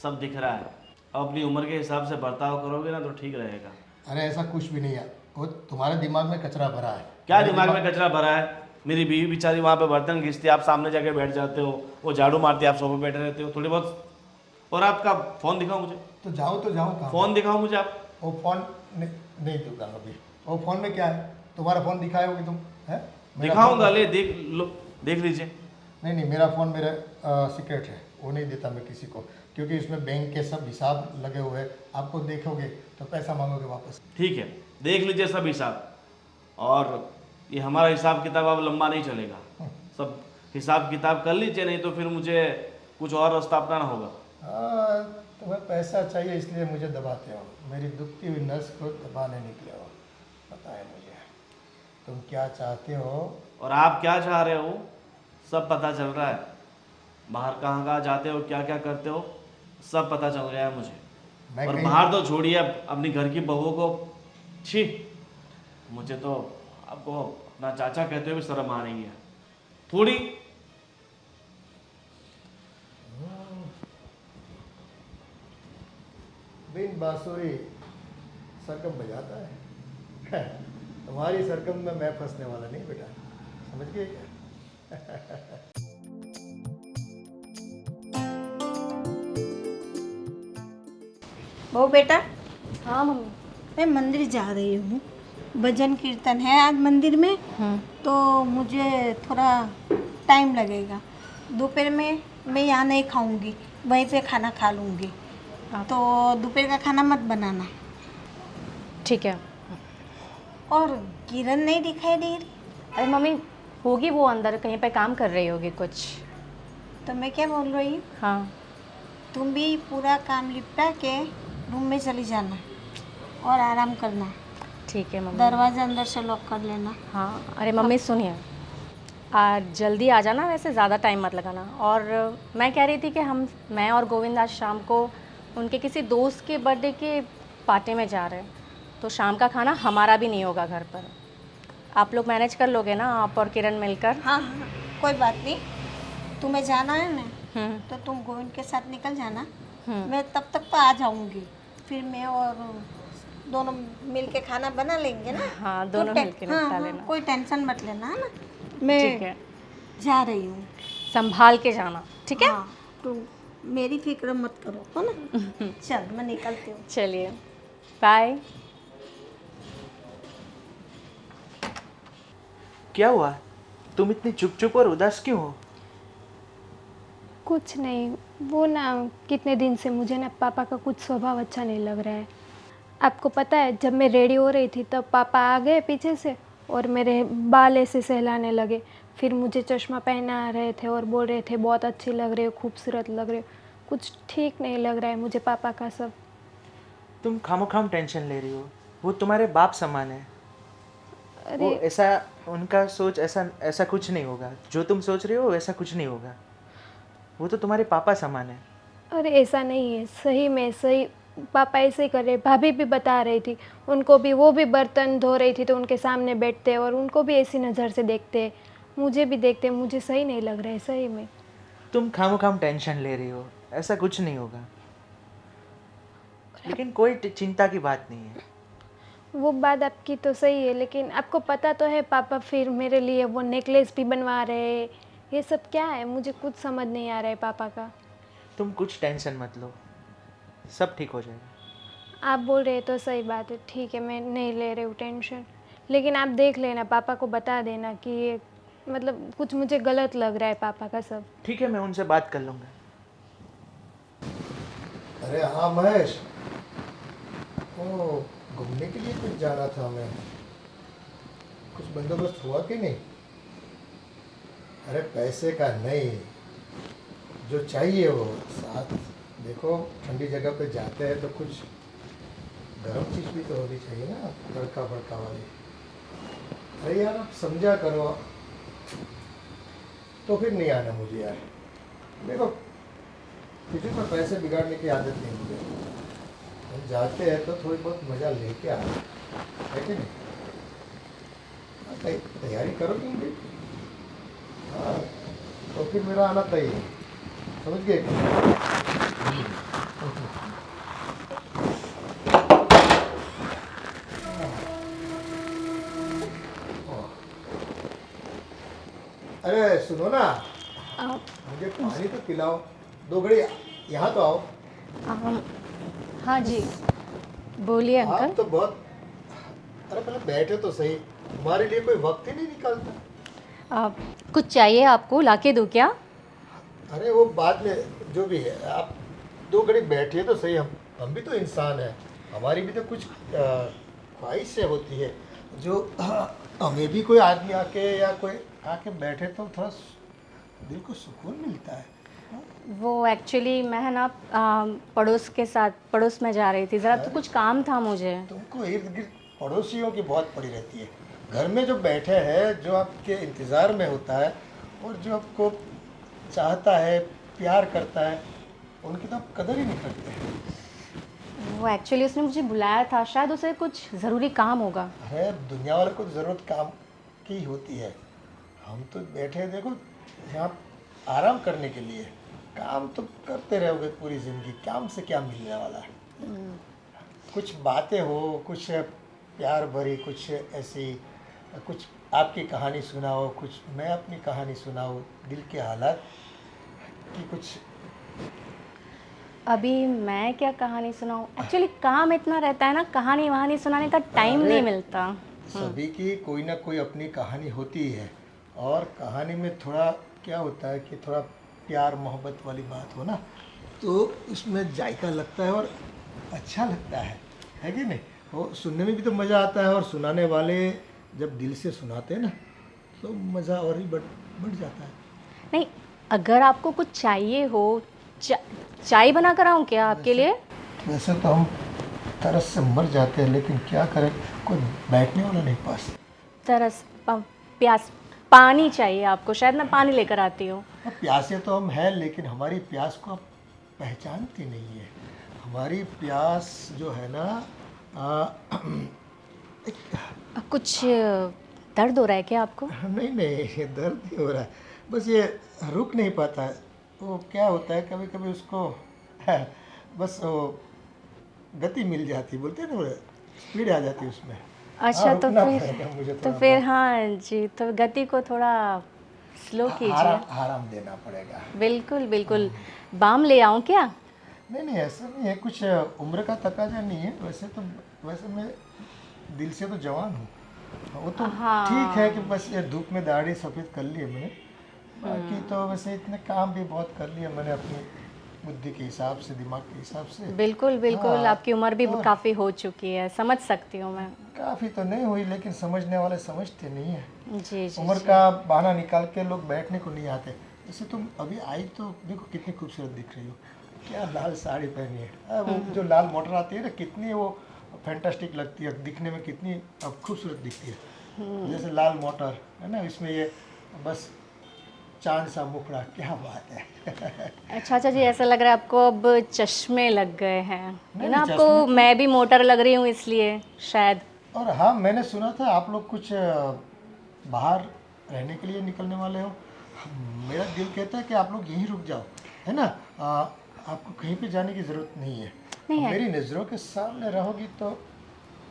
सब दिख रहा है। अब अपनी उम्र के हिसाब से बर्ताव करोगे ना तो ठीक रहेगा। अरे ऐसा कुछ भी नहीं है, वो तुम्हारे दिमाग में कचरा भरा है। क्या मेरे दिमाग में कचरा भरा है? मेरी बीवी बेचारी वहाँ पे बर्तन घिसती है, आप सामने जाके बैठ जाते हो, वो झाड़ू मारती है, आप सोफे बैठे रहते हो थोड़ी बहुत। और आपका फ़ोन दिखाओ मुझे, तो जाओ कहाँ? फ़ोन दिखाओ मुझे आप। वो फ़ोन नहीं दूंगा अभी। वो फ़ोन में क्या है, तुम्हारा फ़ोन दिखाओगे तुम? है दिखाऊंगा, ले देख लो, देख लीजिए। नहीं मेरा फ़ोन मेरा सीक्रेट है, वो नहीं देता मैं किसी को, क्योंकि इसमें बैंक के सब हिसाब लगे हुए हैं। आपको देखोगे तो पैसा मांगोगे वापस। ठीक है, देख लीजिए सब हिसाब। और ये हमारा हिसाब किताब अब लंबा नहीं चलेगा, सब हिसाब किताब कर लीजिए, नहीं तो फिर मुझे कुछ और रास्ता अपनाना होगा। तुम्हें पैसा चाहिए इसलिए मुझे दबाते हो, मेरी दुखती हुई नस को दबाने निकले हो, पता है मुझे तुम क्या चाहते हो। और आप क्या चाह रहे हो सब पता चल रहा है, बाहर कहाँ कहाँ जाते हो, क्या क्या करते हो, सब पता चल गया है मुझे। मैं और कहीं- बाहर तो छोड़िए, अपनी घर की बहू को, छी, मुझे तो आपको अपना चाचा कहते हुए भी शर्म आ रही है थोड़ी। बिन बांसुरी सरगम बजाता है। तुम्हारी सरगम में मैं फंसने वाला नहीं बेटा, समझ गए क्या? वो बेटा, हाँ मम्मी। मैं मंदिर जा रही हूँ, भजन कीर्तन है आज मंदिर में, तो मुझे थोड़ा टाइम लगेगा। दोपहर में मैं यहाँ नहीं खाऊंगी, वहीं पे खाना खा लूँगी। तो दोपहर का खाना मत बनाना। ठीक है। और किरण नहीं दिखाई दे रही, अरे मम्मी, होगी वो अंदर कहीं पे काम कर रही होगी कुछ। तो मैं क्या बोल रही हूँ, हाँ तुम भी पूरा काम निपटा के रूम में चली जाना और आराम करना। ठीक है मम्मी। दरवाज़ा अंदर से लॉक कर लेना। हाँ अरे मम्मी सुनिए, आज जल्दी आ जाना, वैसे ज़्यादा टाइम मत लगाना। और मैं कह रही थी कि मैं और गोविंद आज शाम को उनके किसी दोस्त के बर्थडे के पार्टी में जा रहे हैं, तो शाम का खाना हमारा भी नहीं होगा घर पर। आप लोग मैनेज कर लोगे ना, आप और किरण मिलकर? हाँ हाँ कोई बात नहीं, तुम्हें जाना है ना हम्म। तो तुम गोविंद के साथ निकल जाना, मैं तब तक तो आ जाऊंगी। फिर मैं और दोनों मिल के खाना बना लेंगे ना। हाँ दोनों मिल के हाँ, निपटा हाँ, लेना। कोई टेंशन मत लेना, है ना। ठीक है। जा रही हूँ। संभाल के जाना, ठीक है? हाँ, तो मेरी फिक्र मत करो, है ना? चल मैं निकलती हूँ। चलिए, बाय। क्या हुआ? तुम इतनी चुप चुप और उदास क्यों हो? कुछ नहीं, वो ना कितने दिन से मुझे ना पापा का कुछ स्वभाव अच्छा नहीं लग रहा है। आपको पता है, जब मैं रेडी हो रही थी तब पापा आ गए पीछे से और मेरे बाल ऐसे सहलाने लगे। फिर मुझे चश्मा पहना रहे थे और बोल रहे थे बहुत अच्छी लग रही हो, खूबसूरत लग रही हो। कुछ ठीक नहीं लग रहा है मुझे पापा का सब। तुम खामोखाम टेंशन ले रही हो। वो तुम्हारे बाप समान है। वो अरे ऐसा, उनका सोच ऐसा ऐसा कुछ नहीं होगा। जो तुम सोच रहे हो वैसा कुछ नहीं होगा। वो तो तुम्हारे पापा समान है। अरे ऐसा नहीं है, सही में सही पापा ऐसे ही कर रहे। भाभी भी बता रही थी, उनको भी, वो भी बर्तन धो रही थी तो उनके सामने बैठते और उनको भी ऐसी नज़र से देखते, मुझे भी देखते। मुझे सही नहीं लग रहा है सही में। तुम खामोखाम टेंशन ले रही हो, ऐसा कुछ नहीं होगा। लेकिन कोई चिंता की बात नहीं है। वो बात आपकी तो सही है, लेकिन आपको पता तो है पापा फिर मेरे लिए वो नेकलेस भी बनवा रहे हैं। ये सब क्या है, मुझे कुछ समझ नहीं आ रहा है पापा का। तुम कुछ टेंशन मत लो, सब ठीक हो जाएगा। आप बोल रहे हैं तो सही बात है, ठीक है, मैं नहीं ले रही हूँ टेंशन। लेकिन आप देख लेना, पापा को बता देना कि ये मतलब कुछ मुझे गलत लग रहा है पापा का सब। ठीक है, मैं उनसे बात कर लूँगा। अरे हाँ महेश, ओ घूमने के लिए कुछ जाना था हमें, कुछ बंदोबस्त हुआ कि नहीं? अरे पैसे का नहीं, जो चाहिए वो साथ। देखो ठंडी जगह पे जाते हैं तो कुछ गर्म चीज़ भी तो होनी चाहिए ना, तड़का भड़का वाली। अरे यार आप समझा करो, तो फिर नहीं आना मुझे यार। देखो किसी पर पैसे बिगाड़ने की आदत नहीं मुझे। हम जाते हैं तो थोड़ी बहुत मज़ा लेके आए, है कि नहीं? हाँ, तैयारी करो तुम भी। हाँ, तो फिर मेरा आना तय है, समझ गए? अरे सुनो ना, मुझे पानी तो पिलाओ, 2 घड़ी यहाँ तो आओ। हाँ जी, बोलिए आप अंकल। तो बहुत, अरे पहले बैठे तो सही, तुम्हारे लिए कोई वक्त ही नहीं निकालता। कुछ चाहिए आपको, लाके दूँ क्या? अरे वो बाद में जो भी है, आप 2 घड़ी बैठिए तो सही। हम भी तो इंसान हैं, हमारी भी तो कुछ ख्वाहिशें होती है, जो हमें भी कोई आदमी आके या कोई आके बैठे तो थोड़ा दिल को सुकून मिलता है। वो एक्चुअली मैं है ना पड़ोस के साथ, पड़ोस में जा रही थी ज़रा, तो कुछ काम था मुझे। तुमको इर्द गिर्द पड़ोसियों की बहुत पड़ी रहती है। घर में जो बैठे हैं, जो आपके इंतज़ार में होता है और जो आपको चाहता है, प्यार करता है, उनकी तो आप कदर ही नहीं करते हैं। वो एक्चुअली उसने मुझे बुलाया था, शायद उसे कुछ ज़रूरी काम होगा। अरे दुनिया वाले को ज़रूरत काम की होती है। हम तो बैठे हैं, देखो यहाँ आराम करने के लिए। काम तो करते रहोगे पूरी ज़िंदगी, काम से क्या मिलने वाला है? कुछ बातें हो, कुछ प्यार भरी, कुछ ऐसी, कुछ आपकी कहानी सुनाओ, कुछ मैं अपनी कहानी सुनाऊँ, दिल के हालात की कुछ। अभी मैं क्या कहानी सुनाऊँ? एक्चुअली काम इतना रहता है ना, कहानी वहानी सुनाने का टाइम नहीं मिलता। सभी की कोई ना कोई अपनी कहानी होती है, और कहानी में थोड़ा क्या होता है कि थोड़ा प्यार मोहब्बत वाली बात हो ना, तो उसमें जायका लगता है और अच्छा लगता है कि नहीं? वो सुनने में भी तो मज़ा आता है, और सुनाने वाले जब दिल से सुनाते हैं ना, तो मज़ा और ही बढ़ जाता है। नहीं, अगर आपको कुछ चाहिए हो, चाय बना कर आऊँ क्या आपके लिए? वैसे तो हम तरस से मर जाते हैं, लेकिन क्या करें, कोई बैठने वाला नहीं पास। प्यास, पानी चाहिए आपको? शायद मैं पानी लेकर आती हूँ। अब प्यासे तो हम हैं, लेकिन हमारी प्यास को आप पहचानती नहीं है। हमारी प्यास जो है ना, कुछ दर्द हो रहा है क्या आपको? नहीं नहीं, दर्द नहीं हो रहा है, बस ये रुक नहीं पाता है। वो क्या होता है, कभी कभी उसको बस वो गति मिल जाती, बोलते हैं ना, स्पीड आ जाती है उसमें। अच्छा, तो रुकना फिर पड़ेगा मुझे तो थोड़ा फिर बहुत। हाँ जी, तो गति को थोड़ा स्लो कीजिए। आराम देना पड़ेगा। बिल्कुल बिल्कुल। बाम ले आऊं क्या? नहीं नहीं, ऐसा नहीं है, कुछ उम्र का तकाजा नहीं है। वैसे मैं दिल से तो जवान हूँ। वो तो हाँ। ठीक है कि बस ये धूप में दाढ़ी सफ़ेद कर ली है मैंने, बाकी तो वैसे इतने काम भी बहुत कर लिए मैंने अपनी बुद्धि के हिसाब से, दिमाग के हिसाब से। बिल्कुल बिल्कुल। हाँ, आपकी उम्र भी और काफ़ी हो चुकी है, समझ सकती हूँ मैं। काफ़ी तो नहीं हुई, लेकिन समझने वाले समझते नहीं है। जी जी उम्र जी। का बहाना निकाल के लोग बैठने को नहीं आते। जैसे तुम अभी आई तो देखो कितनी खूबसूरत दिख रही हो, क्या लाल साड़ी पहनी है। वो जो लाल मोटर आती है ना, कितनी वो फैंटास्टिक लगती है दिखने में, कितनी खूबसूरत दिखती है। जैसे लाल मोटर है ना, इसमें ये बस चांद सा मुखड़ा, क्या बात है। अच्छा अच्छा जी, ऐसा लग रहा है आपको अब चश्मे लग गए हैं, है नहीं, ना? नहीं, आपको चश्मे तो- मैं भी मोटर लग रही हूँ इसलिए शायद। और हाँ, मैंने सुना था आप लोग कुछ बाहर रहने के लिए निकलने वाले हो। मेरा दिल कहता है कि आप लोग यहीं रुक जाओ, है ना। आपको कहीं पे जाने की ज़रूरत नहीं है। नहीं है। मेरी नज़रों के सामने रहोगी तो।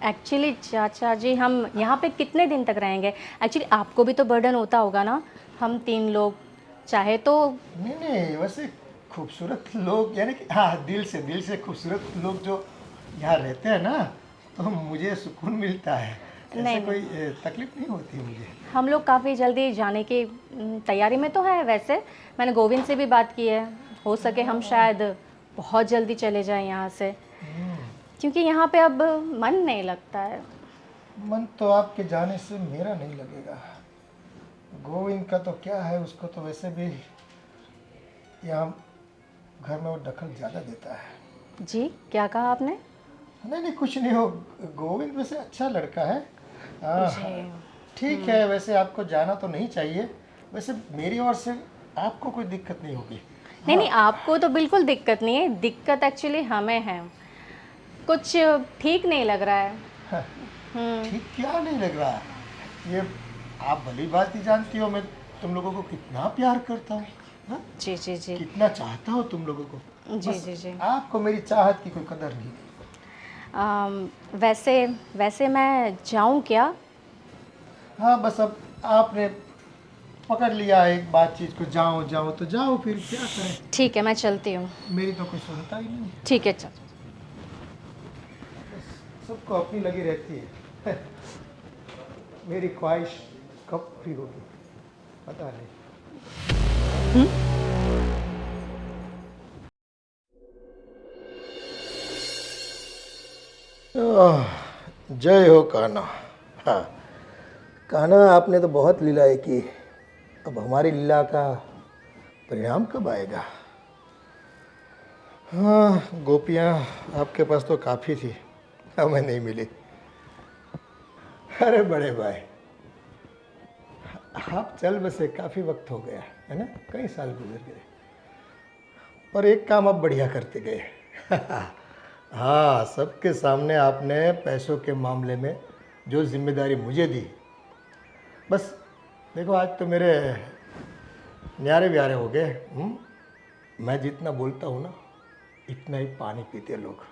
एक्चुअली चाचा जी, हम यहाँ पे कितने दिन तक रहेंगे? एक्चुअली आपको भी तो बर्डन होता होगा ना। हम 3 लोग चाहे तो। नहीं नहीं, वैसे खूबसूरत लोग, यानी कि हाँ, दिल से खूबसूरत लोग जो यहाँ रहते हैं ना, तो मुझे सुकून मिलता है। ऐसे नहीं, कोई तकलीफ नहीं होती मुझे। हम लोग काफ़ी जल्दी जाने की तैयारी में तो है। वैसे मैंने गोविंद से भी बात की है, हो सके हम शायद बहुत जल्दी चले जाएं यहाँ से, क्योंकि यहाँ पे अब मन नहीं लगता है। मन तो आपके जाने से मेरा नहीं लगेगा। गोविंद का तो क्या है, उसको तो वैसे भी यहाँ घर में वो दखल ज़्यादा देता है। जी, क्या कहा आपने? नहीं नहीं, कुछ नहीं हो। गोविंद वैसे अच्छा लड़का है। जी। ठीक है, वैसे आपको जाना तो नहीं चाहिए। वैसे मेरी ओर से आपको कोई दिक्कत नहीं होगी। नहीं नहीं, आपको तो बिल्कुल दिक्कत नहीं है, दिक्कत एक्चुअली हमें है। कुछ ठीक नहीं लग रहा है। ठीक क्या नहीं लग रहा? ये आप भली बात ही जानती हो, मैं तुम लोगों को कितना प्यार करता हूँ। हाँ? जी जी जी कितना चाहता हूँ तुम लोगों को। जी बस जी जी। आपको मेरी चाहत की कोई कदर नहीं। वैसे मैं जाऊँ क्या? हाँ, बस अब आपने पकड़ लिया है एक बातचीत को, जाओ जाओ तो जाओ, फिर क्या करें। ठीक है, मैं चलती हूँ। मेरी तो कोई सुनता ही नहीं। ठीक है, चल। सबको अपनी लगी रहती है। मेरी ख्वाहिश कब पूरी होगी पता नहीं। जय हो कान्हा। हाँ कान्हा, आपने तो बहुत लीलाएं की। अब हमारी लीला का परिणाम कब आएगा? हाँ, गोपियाँ आपके पास तो काफ़ी थी, हमें नहीं मिली। अरे बड़े भाई, आप चल बसे काफ़ी वक्त हो गया है ना, कई साल गुजर गए, पर एक काम आप बढ़िया करते गए। हाँ, सबके सामने आपने पैसों के मामले में जो जिम्मेदारी मुझे दी, बस देखो आज तो मेरे न्यारे ब्यारे हो गए। मैं जितना बोलता हूँ ना, इतना ही पानी पीते लोग।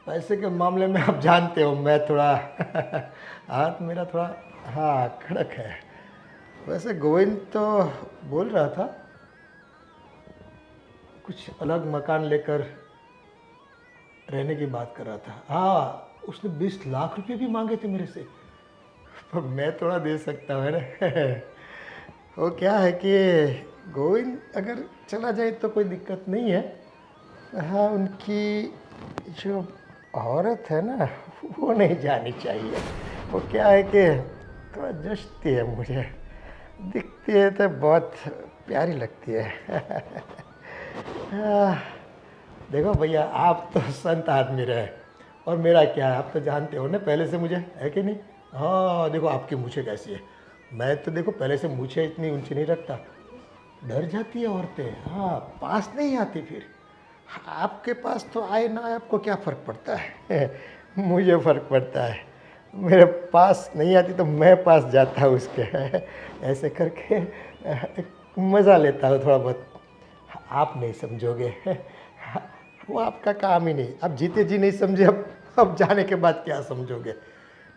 पैसे के मामले में आप जानते हो, मैं थोड़ा हाथ मेरा थोड़ा हाँ कड़क है। वैसे गोविंद तो बोल रहा था कुछ अलग मकान लेकर रहने की बात कर रहा था। हाँ, उसने 20 लाख रुपए भी मांगे थे मेरे से, पर मैं थोड़ा दे सकता हूँ ना। वो क्या है कि गोविंद अगर चला जाए तो कोई दिक्कत नहीं है। हाँ, उनकी जो औरत है ना, वो नहीं जानी चाहिए। वो क्या है कि थोड़ा जचती है मुझे, दिखती है तो बहुत प्यारी लगती है। देखो भैया, आप तो संत आदमी रहे, और मेरा क्या है आप तो जानते हो ना पहले से मुझे, है कि नहीं। हाँ देखो आपकी मूछें कैसी है, मैं तो देखो पहले से मूछें इतनी ऊंची नहीं रखता, डर जाती है औरतें। हाँ, पास नहीं आती फिर। आपके पास तो आए ना आए, आपको क्या फ़र्क पड़ता है। मुझे फ़र्क पड़ता है, मेरे पास नहीं आती तो मैं पास जाता हूँ उसके। ऐसे करके मज़ा लेता हूँ थोड़ा बहुत। आप नहीं समझोगे, वो आपका काम ही नहीं। आप जीते जी नहीं समझे, अब जाने के बाद क्या समझोगे।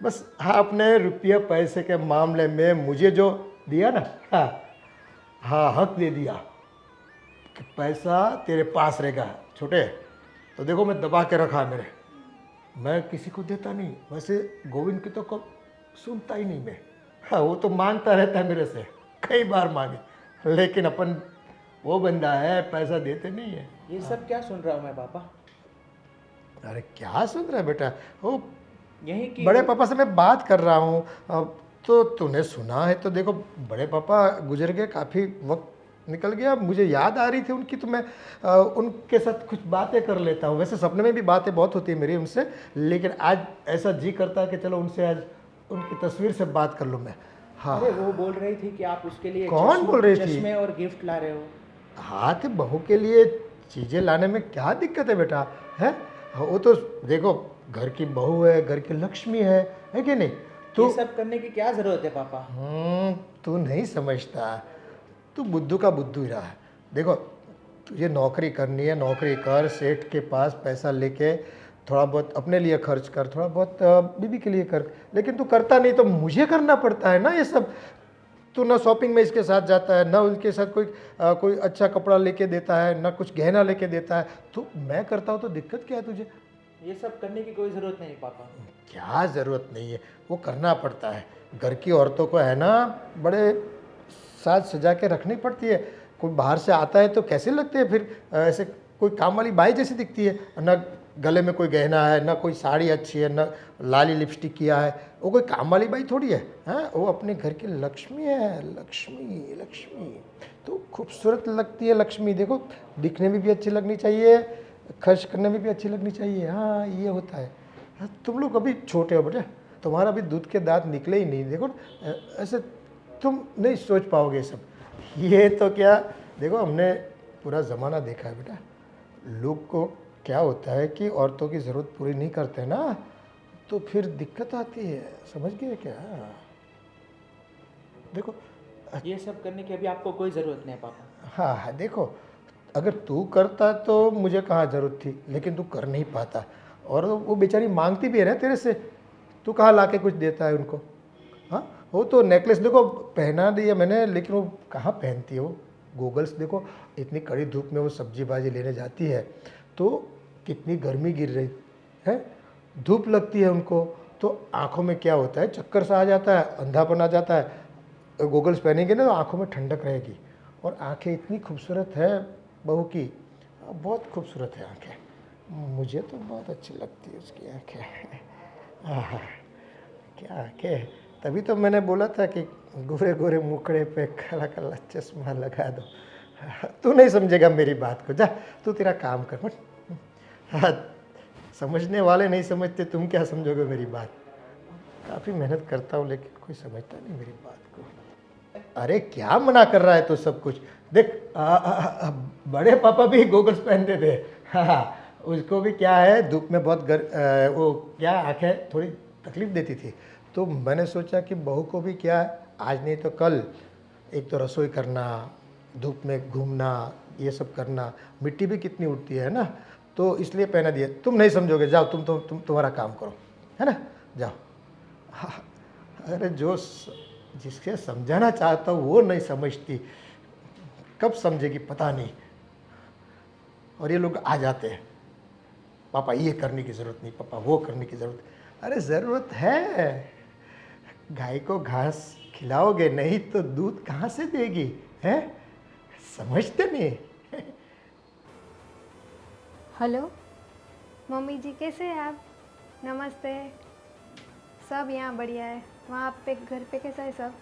बस आपने रुपये पैसे के मामले में मुझे जो दिया ना, हाँ हाँ हक दे दिया कि पैसा तेरे पास रहेगा। छोटे तो देखो मैं दबा के रखा है मेरे, मैं किसी को देता नहीं। वैसे गोविंद की तो कब सुनता ही नहीं मैं। हाँ वो तो मांगता रहता है मेरे से, कई बार मांगे, लेकिन अपन वो बंदा है पैसा देते नहीं है। ये सब क्या सुन रहा हूँ मैं पापा? अरे क्या सुन रहा है बेटा, वो यही कि बड़े पापा से मैं बात कर रहा हूँ। अब तो तूने सुना है तो देखो, बड़े पापा गुजर गए, काफ़ी वक्त निकल गया, मुझे याद आ रही थी उनकी, तो मैं उनके साथ कुछ बातें कर लेता हूँ। वैसे सपने में भी बातें बहुत होती है मेरी उनसे, लेकिन आज ऐसा जी करता है कि चलो उनसे आज उनकी तस्वीर से बात कर लूँ मैं। हाँ अरे वो बोल रही थी कि आप उसके लिए कौन बोल रही थी? चश्मे और गिफ्ट ला रहे हो। हाँ तो बहू के लिए चीज़ें लाने में क्या दिक्कत है बेटा, है? वो तो देखो घर की बहू है, घर की लक्ष्मी है कि नहीं? ये सब करने की क्या जरूरत है पापा? तू नहीं समझता, तू बुद्धू का बुद्धू ही रहा है। देखो तुझे नौकरी करनी है, नौकरी कर, सेठ के पास पैसा लेके थोड़ा बहुत अपने लिए खर्च कर, थोड़ा बहुत बीबी के लिए कर, लेकिन तू करता नहीं तो मुझे करना पड़ता है ना ये सब। तू ना शॉपिंग में इसके साथ जाता है, ना उनके साथ कोई अच्छा कपड़ा लेके देता है, ना कुछ गहना लेके देता है, तो मैं करता हूँ तो दिक्कत क्या है तुझे? ये सब करने की कोई ज़रूरत नहीं पापा। क्या ज़रूरत नहीं है, वो करना पड़ता है। घर की औरतों को है ना बड़े साज सजा के रखनी पड़ती है। कोई बाहर से आता है तो कैसे लगते हैं फिर, ऐसे कोई काम वाली बाई जैसी दिखती है ना, गले में कोई गहना है, ना कोई साड़ी अच्छी है, ना लाली लिपस्टिक किया है, वो कोई काम वाली बाई थोड़ी है। हाँ वो अपने घर की लक्ष्मी है, लक्ष्मी लक्ष्मी तो खूबसूरत लगती है लक्ष्मी। देखो दिखने में भी अच्छी लगनी चाहिए, खर्च करने में भी अच्छी लगनी चाहिए। हाँ ये होता है। हाँ, तुम लोग अभी छोटे हो बेटा, तुम्हारा अभी दूध के दांत निकले ही नहीं। देखो ऐसे तुम नहीं सोच पाओगे सब। ये तो क्या, देखो हमने पूरा ज़माना देखा है बेटा, लोग को क्या होता है कि औरतों की ज़रूरत पूरी नहीं करते ना तो फिर दिक्कत आती है, समझ गए क्या? देखो ये सब करने की अभी आपको कोई ज़रूरत नहीं है पापा। हाँ हाँ देखो, अगर तू करता तो मुझे कहाँ ज़रूरत थी, लेकिन तू कर नहीं पाता। और वो बेचारी मांगती भी है ना तेरे से, तू कहाँ लाके कुछ देता है उनको? हाँ वो तो नेकलेस देखो पहना दिया मैंने, लेकिन वो कहाँ पहनती है वो? गूगल्स देखो, इतनी कड़ी धूप में वो सब्जी भाजी लेने जाती है तो कितनी गर्मी गिर रही है, धूप लगती है उनको, तो आँखों में क्या होता है, चक्कर सा आ जाता है, अंधापन आ जाता है। गूगल्स पहनेंगे ना तो आँखों में ठंडक रहेगी। और आँखें इतनी खूबसूरत है बहू की, बहुत खूबसूरत है आँखें, मुझे तो बहुत अच्छी लगती है उसकी आँखें। आहा, क्या आँखें, तभी तो मैंने बोला था कि गोरे गोरे मुखड़े पे काला काला चश्मा लगा दो। तू नहीं समझेगा मेरी बात को, जा तू तेरा काम कर मत। हाँ, समझने वाले नहीं समझते, तुम क्या समझोगे मेरी बात? काफ़ी मेहनत करता हूँ लेकिन कोई समझता नहीं मेरी बात को। अरे क्या मना कर रहा है तो सब कुछ देख, बड़े पापा भी गोगल्स पहनते थे। हाँ उसको भी क्या है, धूप में बहुत वो क्या आँखें थोड़ी तकलीफ देती थी, तो मैंने सोचा कि बहू को भी क्या आज नहीं तो कल एक तो रसोई करना, धूप में घूमना, ये सब करना, मिट्टी भी कितनी उड़ती है ना, तो इसलिए पहना दिया। तुम नहीं समझोगे, जाओ तुम तुम्हारा काम करो, है ना, जाओ। हाँ, अरे जिसके समझाना चाहता हूँ वो नहीं समझती, कब समझेगी पता नहीं। और ये लोग आ जाते हैं, पापा ये करने की ज़रूरत नहीं, पापा वो करने की ज़रूरत। अरे ज़रूरत है, गाय को घास खिलाओगे नहीं तो दूध कहाँ से देगी, हैं? समझते नहीं। हेलो मम्मी जी, कैसे हैं आप? नमस्ते। सब यहाँ बढ़िया है। वहाँ पे घर पे कैसा है सब?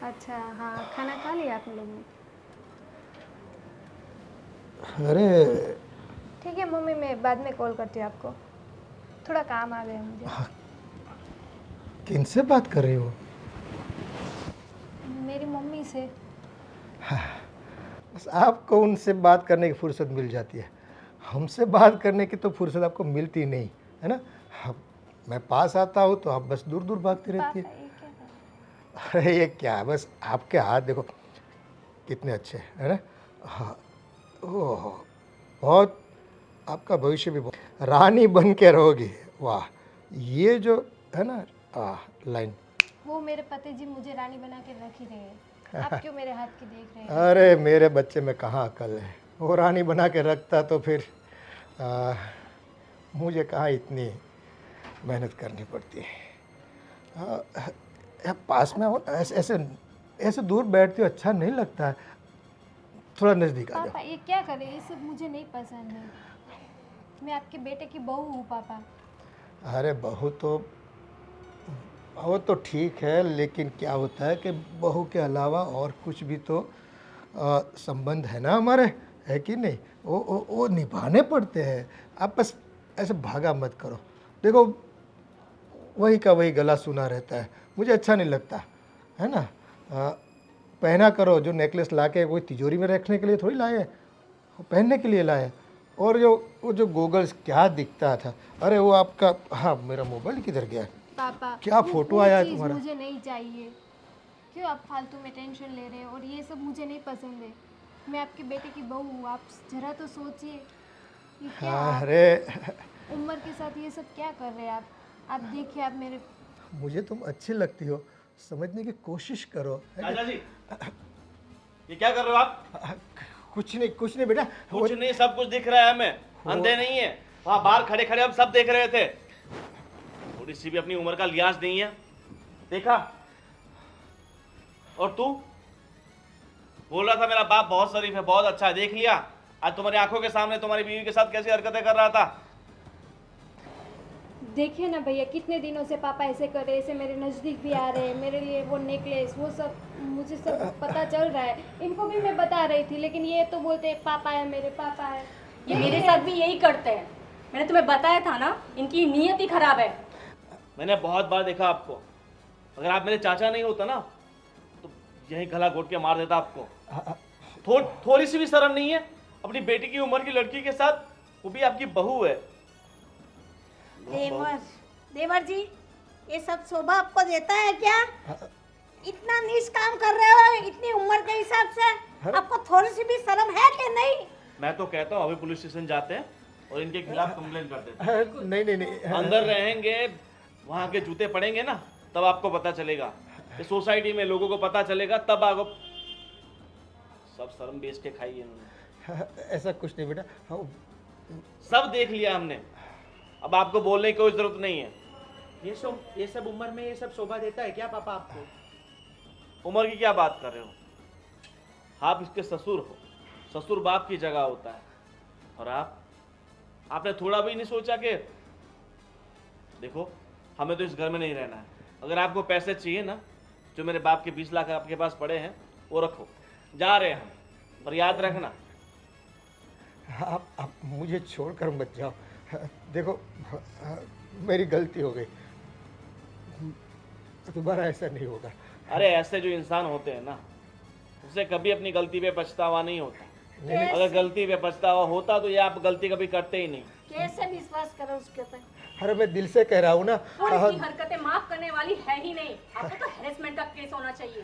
अच्छा हाँ, खाना खा लिया आप लोगों ने? अरे ठीक है मम्मी, मैं बाद में कॉल करती हूँ आपको, थोड़ा काम आ गया मुझे। किनसे बात कर रही हो? मेरी मम्मी से। बस आपको उनसे बात करने की फुर्सत मिल जाती है, हमसे बात करने की तो फुर्सत आपको मिलती नहीं है ना। मैं पास आता हूँ तो आप बस दूर दूर भागती रहती है। पापा ये क्या कर अरे ये क्या, बस आपके हाथ देखो कितने अच्छे है ना। हाँ ओह, बहुत आपका भविष्य भी बहुत रानी बन के रहोगी। वाह, ये जो है ना लाइन, वो मेरे पति जी मुझे रानी बना के रख ही रहे हैं। आप क्यों मेरे हाथ की देख रहे हैं? अरे मेरे बच्चे में कहाँ अकल है, वो रानी बना के रखता तो फिर मुझे कहाँ इतनी मेहनत करनी पड़ती है। पास में हो, ऐसे ऐसे ऐसे दूर बैठती हो अच्छा नहीं लगता है, थोड़ा नज़दीक आ पापा जाओ। ये क्या कर रहे हैं? ये सब मुझे नहीं पसंद है। मैं आपके बेटे की बहू हूँ पापा। अरे बहू तो ठीक है, लेकिन क्या होता है कि बहू के अलावा और कुछ भी तो संबंध है ना हमारे, है कि नहीं? वो निभाने पड़ते हैं। आप बस ऐसे भागा मत करो। देखो वही का वही गला सुना रहता है, मुझे अच्छा नहीं लगता है ना। पहना करो, जो नेकलेस लाके कोई तिजोरी में रखने के लिए थोड़ी लाए हैं, वो पहनने के लिए लाए हैं। और वो जो गोगल्स क्या दिखता था, अरे वो आपका, हाँ मेरा मोबाइल किधर गया है? पापा क्या वो फोटो आया है चीज़ तुम्हारा? मुझे नहीं चाहिए। क्यों आप फालतू में टेंशन ले रहे हैं? और ये सब मुझे नहीं पसंद है। मैं आपके बेटे की बहू हूँ, आप जरा तो सोचिए। ये क्या आप अरे उम्र के साथ ये सब क्या कर रहे हैं आप? आप देखिए, आप मेरे मुझे तुम अच्छी लगती हो, समझने की कोशिश करो। है चाचा जी, ये क्या कर रहे हो आप? कुछ नहीं बेटा, कुछ नहीं, सब कुछ दिख रहा है हमें, अंधे नहीं है। वहां बाहर खड़े खड़े हम सब देख रहे थे। थोड़ी सी भी अपनी उम्र का लिहाज नहीं है, देखा? और तू बोल रहा था मेरा बाप बहुत शरीफ है, बहुत अच्छा है, देख लिया? आज तुम्हारी आंखों के सामने तुम्हारी बीवी के साथ कैसी हरकतें कर रहा था। देखिए ना भैया, कितने दिनों से पापा ऐसे कर रहे हैं, ऐसे मेरे नज़दीक भी आ रहे हैं, मेरे लिए वो नेकलेस वो सब मुझे सब पता चल रहा है। इनको भी मैं बता रही थी, लेकिन ये तो बोलते हैं पापा है, मेरे पापा है। ये मेरे साथ भी यही करते हैं। मैंने तुम्हें बताया था ना, इनकी नीयत ही खराब है। मैंने बहुत बार देखा आपको, अगर आप मेरे चाचा नहीं होता ना तो यही गला घोट के मार देता आपको। थोड़ी सी भी शर्म नहीं है अपनी बेटी की उम्र की लड़की के साथ, वो भी आपकी बहू है। देवर जी, ये सब शोभा आपको देता है क्या? इतना नीच काम कर रहे हो इतनी उम्र के हिसाब से, आपको थोड़ी सी भी शर्म है कि नहीं? मैं तो कहता हूँ अभी पुलिस स्टेशन जाते हैं और इनके खिलाफ कंप्लेन कर देते हैं। नहीं अंदर रहेंगे, वहां के जूते पड़ेंगे ना, तब आपको पता चलेगा। इस सोसाइटी में लोगों को पता चलेगा, तब आपको सब शर्म बेच के खाई है इन्होंने। ऐसा कुछ नहीं बेटा, सब देख लिया हमने, अब आपको बोलने की कोई जरूरत नहीं है। ये सब उम्र में ये सब शोभा देता है क्या पापा आपको? उम्र की क्या बात कर रहे हो? आप इसके ससुर हो, ससुर बाप की जगह होता है। और आपने थोड़ा भी नहीं सोचा कि देखो हमें तो इस घर में नहीं रहना है। अगर आपको पैसे चाहिए ना, जो मेरे बाप के 20 लाख आपके पास पड़े हैं वो रखो, जा रहे हैं हम, पर याद रखना। आप मुझे छोड़कर मत जाओ। देखो मेरी गलती हो गई, दोबारा ऐसा नहीं होगा। अरे ऐसे जो इंसान होते हैं ना, उसे कभी अपनी गलती पे पछतावा नहीं होता। अगर गलती पे पछतावा होता तो ये आप गलती कभी करते ही नहीं। कैसे विश्वास करो उसके ऊपर? अरे मैं दिल से कह रहा हूँ ना। और इसकी हरकतें माफ करने वाली है ही नहीं। आपको तो हैरेसमेंट का केस होना चाहिए।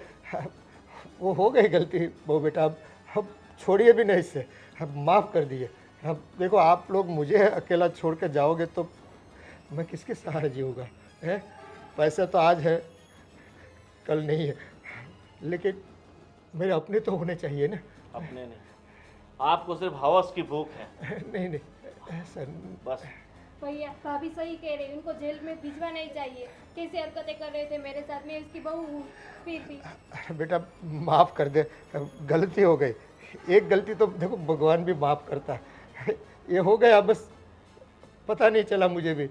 वो हो गई गलती वो बेटा, अब छोड़िए भी नहीं इससे, अब माफ़ कर दिए। अब देखो आप लोग मुझे अकेला छोड़ कर जाओगे तो मैं किसके सहारे जीऊँगा? है पैसा तो आज है कल नहीं है, लेकिन मेरे अपने तो होने चाहिए ना। अपने नहीं, आपको सिर्फ हवस की भूख है। नहीं ऐसा बस भैया भाभी सही कह रहे हैं, उनको जेल में भिजवाना ही चाहिए। कैसे हरकतें कर रहे थे मेरे साथ, मैं उसकी बहू हूँ फिर भी। बेटा माफ़ कर दे, गलती हो गई। एक गलती तो देखो भगवान भी माफ़ करता है, ये हो गया बस, पता नहीं चला मुझे भी,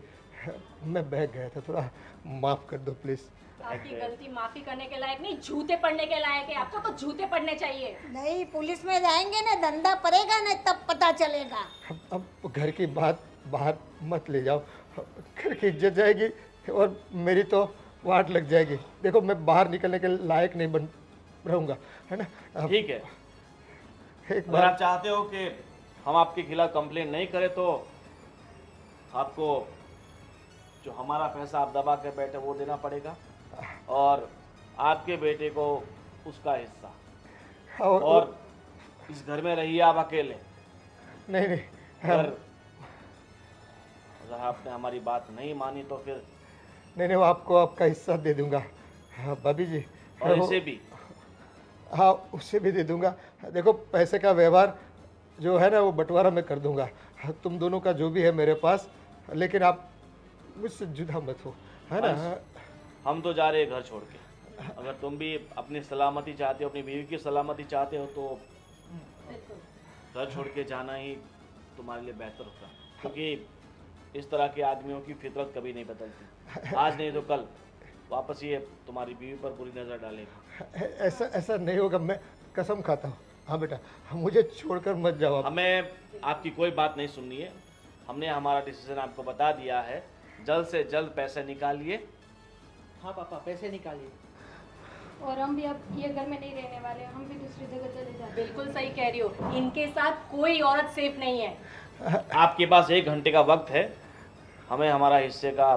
मैं बह गया था, थोड़ा माफ़ कर दो प्लीज़। आपकी गलती माफी करने के लायक नहीं, जूते पड़ने के लायक है। आपको तो जूते पड़ने चाहिए। नहीं, पुलिस में जाएंगे ना, धंधा पड़ेगा ना, तब पता चलेगा। अब घर की बात बाहर मत ले जाओ, घर की इज्जत जाएगी और मेरी तो वाट लग जाएगी। देखो मैं बाहर निकलने के लायक नहीं बन रहूँगा, है ना। ठीक है, एक अगर बार आप चाहते हो कि हम आपके खिलाफ कंप्लेन नहीं करें तो आपको जो हमारा पैसा आप दबा के बैठे वो देना पड़ेगा, और आपके बेटे को उसका हिस्सा। और इस घर में रहिए आप अकेले। नहीं अगर आपने हमारी बात नहीं मानी तो फिर नहीं वो आपको आपका हिस्सा दे दूंगा। हाँ भाभी जी, और इसे भी। हाँ उससे भी दे दूंगा। देखो पैसे का व्यवहार जो है ना वो बंटवारा मैं कर दूंगा। हाँ, तुम दोनों का जो भी है मेरे पास, लेकिन आप मुझसे जुदा मत हो, है ना। अंश, हम तो जा रहे हैं घर छोड़ के। अगर तुम भी अपनी सलामती चाहते हो, अपनी बीवी की सलामती चाहते हो, तो घर छोड़ के जाना ही तुम्हारे लिए बेहतर होगा, क्योंकि इस तरह के आदमियों की फितरत कभी नहीं बदलती। आज नहीं तो कल वापस ये तुम्हारी बीवी पर बुरी नज़र डालेगा। ऐसा ऐसा नहीं होगा, मैं कसम खाता हूँ। हाँ बेटा, मुझे छोड़कर मत जाओ आप। हमें आपकी कोई बात नहीं सुननी है। हमने हमारा डिसीजन आपको बता दिया है। जल्द से जल्द पैसे निकालिए। हाँ पापा, पैसे निकालिए। और हम भी अब ये घर में नहीं रहने वाले, हम भी दूसरी जगह चले जाते हैं। बिल्कुल सही कह रही हो, इनके साथ कोई औरत सेफ नहीं है। आपके पास 1 घंटे का वक्त है। हमें हमारा हिस्से का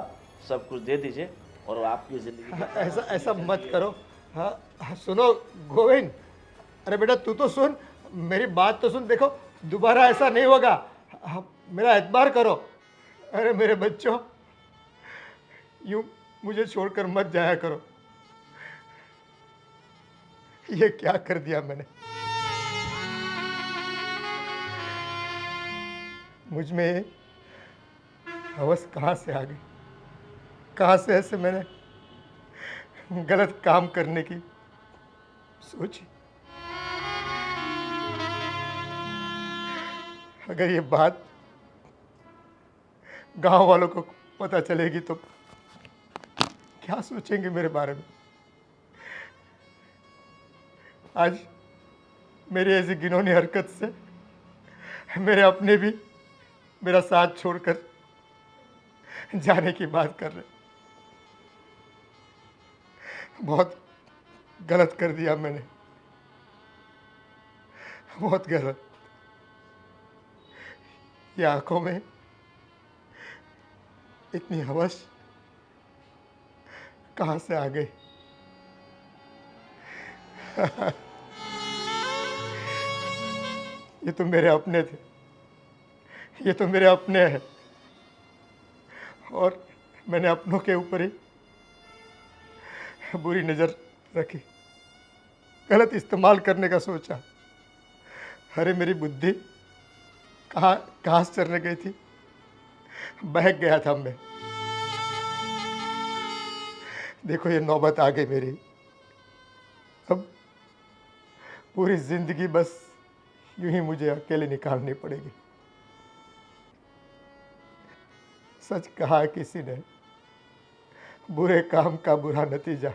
सब कुछ दे दीजिए और आपकी ज़िंदगी ऐसा ऐसा मत करो। हाँ सुनो गोविंद, अरे बेटा तू तो सुन, मेरी बात तो सुन। देखो दोबारा ऐसा नहीं होगा। हाँ, मेरा एतबार करो। अरे मेरे बच्चों, यूं मुझे छोड़कर मत जाया करो। ये क्या कर दिया मैंने। मुझ में हवस कहाँ से आ गई, कहाँ से ऐसे मैंने गलत काम करने की सोची। अगर ये बात गांव वालों को पता चलेगी तो क्या सोचेंगे मेरे बारे में। आज मेरी ऐसी घिनौनी हरकत से मेरे अपने भी मेरा साथ छोड़कर जाने की बात कर रहे। बहुत गलत कर दिया मैंने, बहुत गलत। ये आंखों में इतनी हवस कहाँ से आ गई। ये तो मेरे अपने थे, ये तो मेरे अपने हैं, और मैंने अपनों के ऊपर ही बुरी नज़र रखी, गलत इस्तेमाल करने का सोचा। अरे मेरी बुद्धि कहाँ से चलने गई थी, बहक गया था मैं। देखो ये नौबत आ गई मेरी। अब पूरी जिंदगी बस यूं ही मुझे अकेले निकालनी पड़ेगी। सच कहा किसी ने, बुरे काम का बुरा नतीजा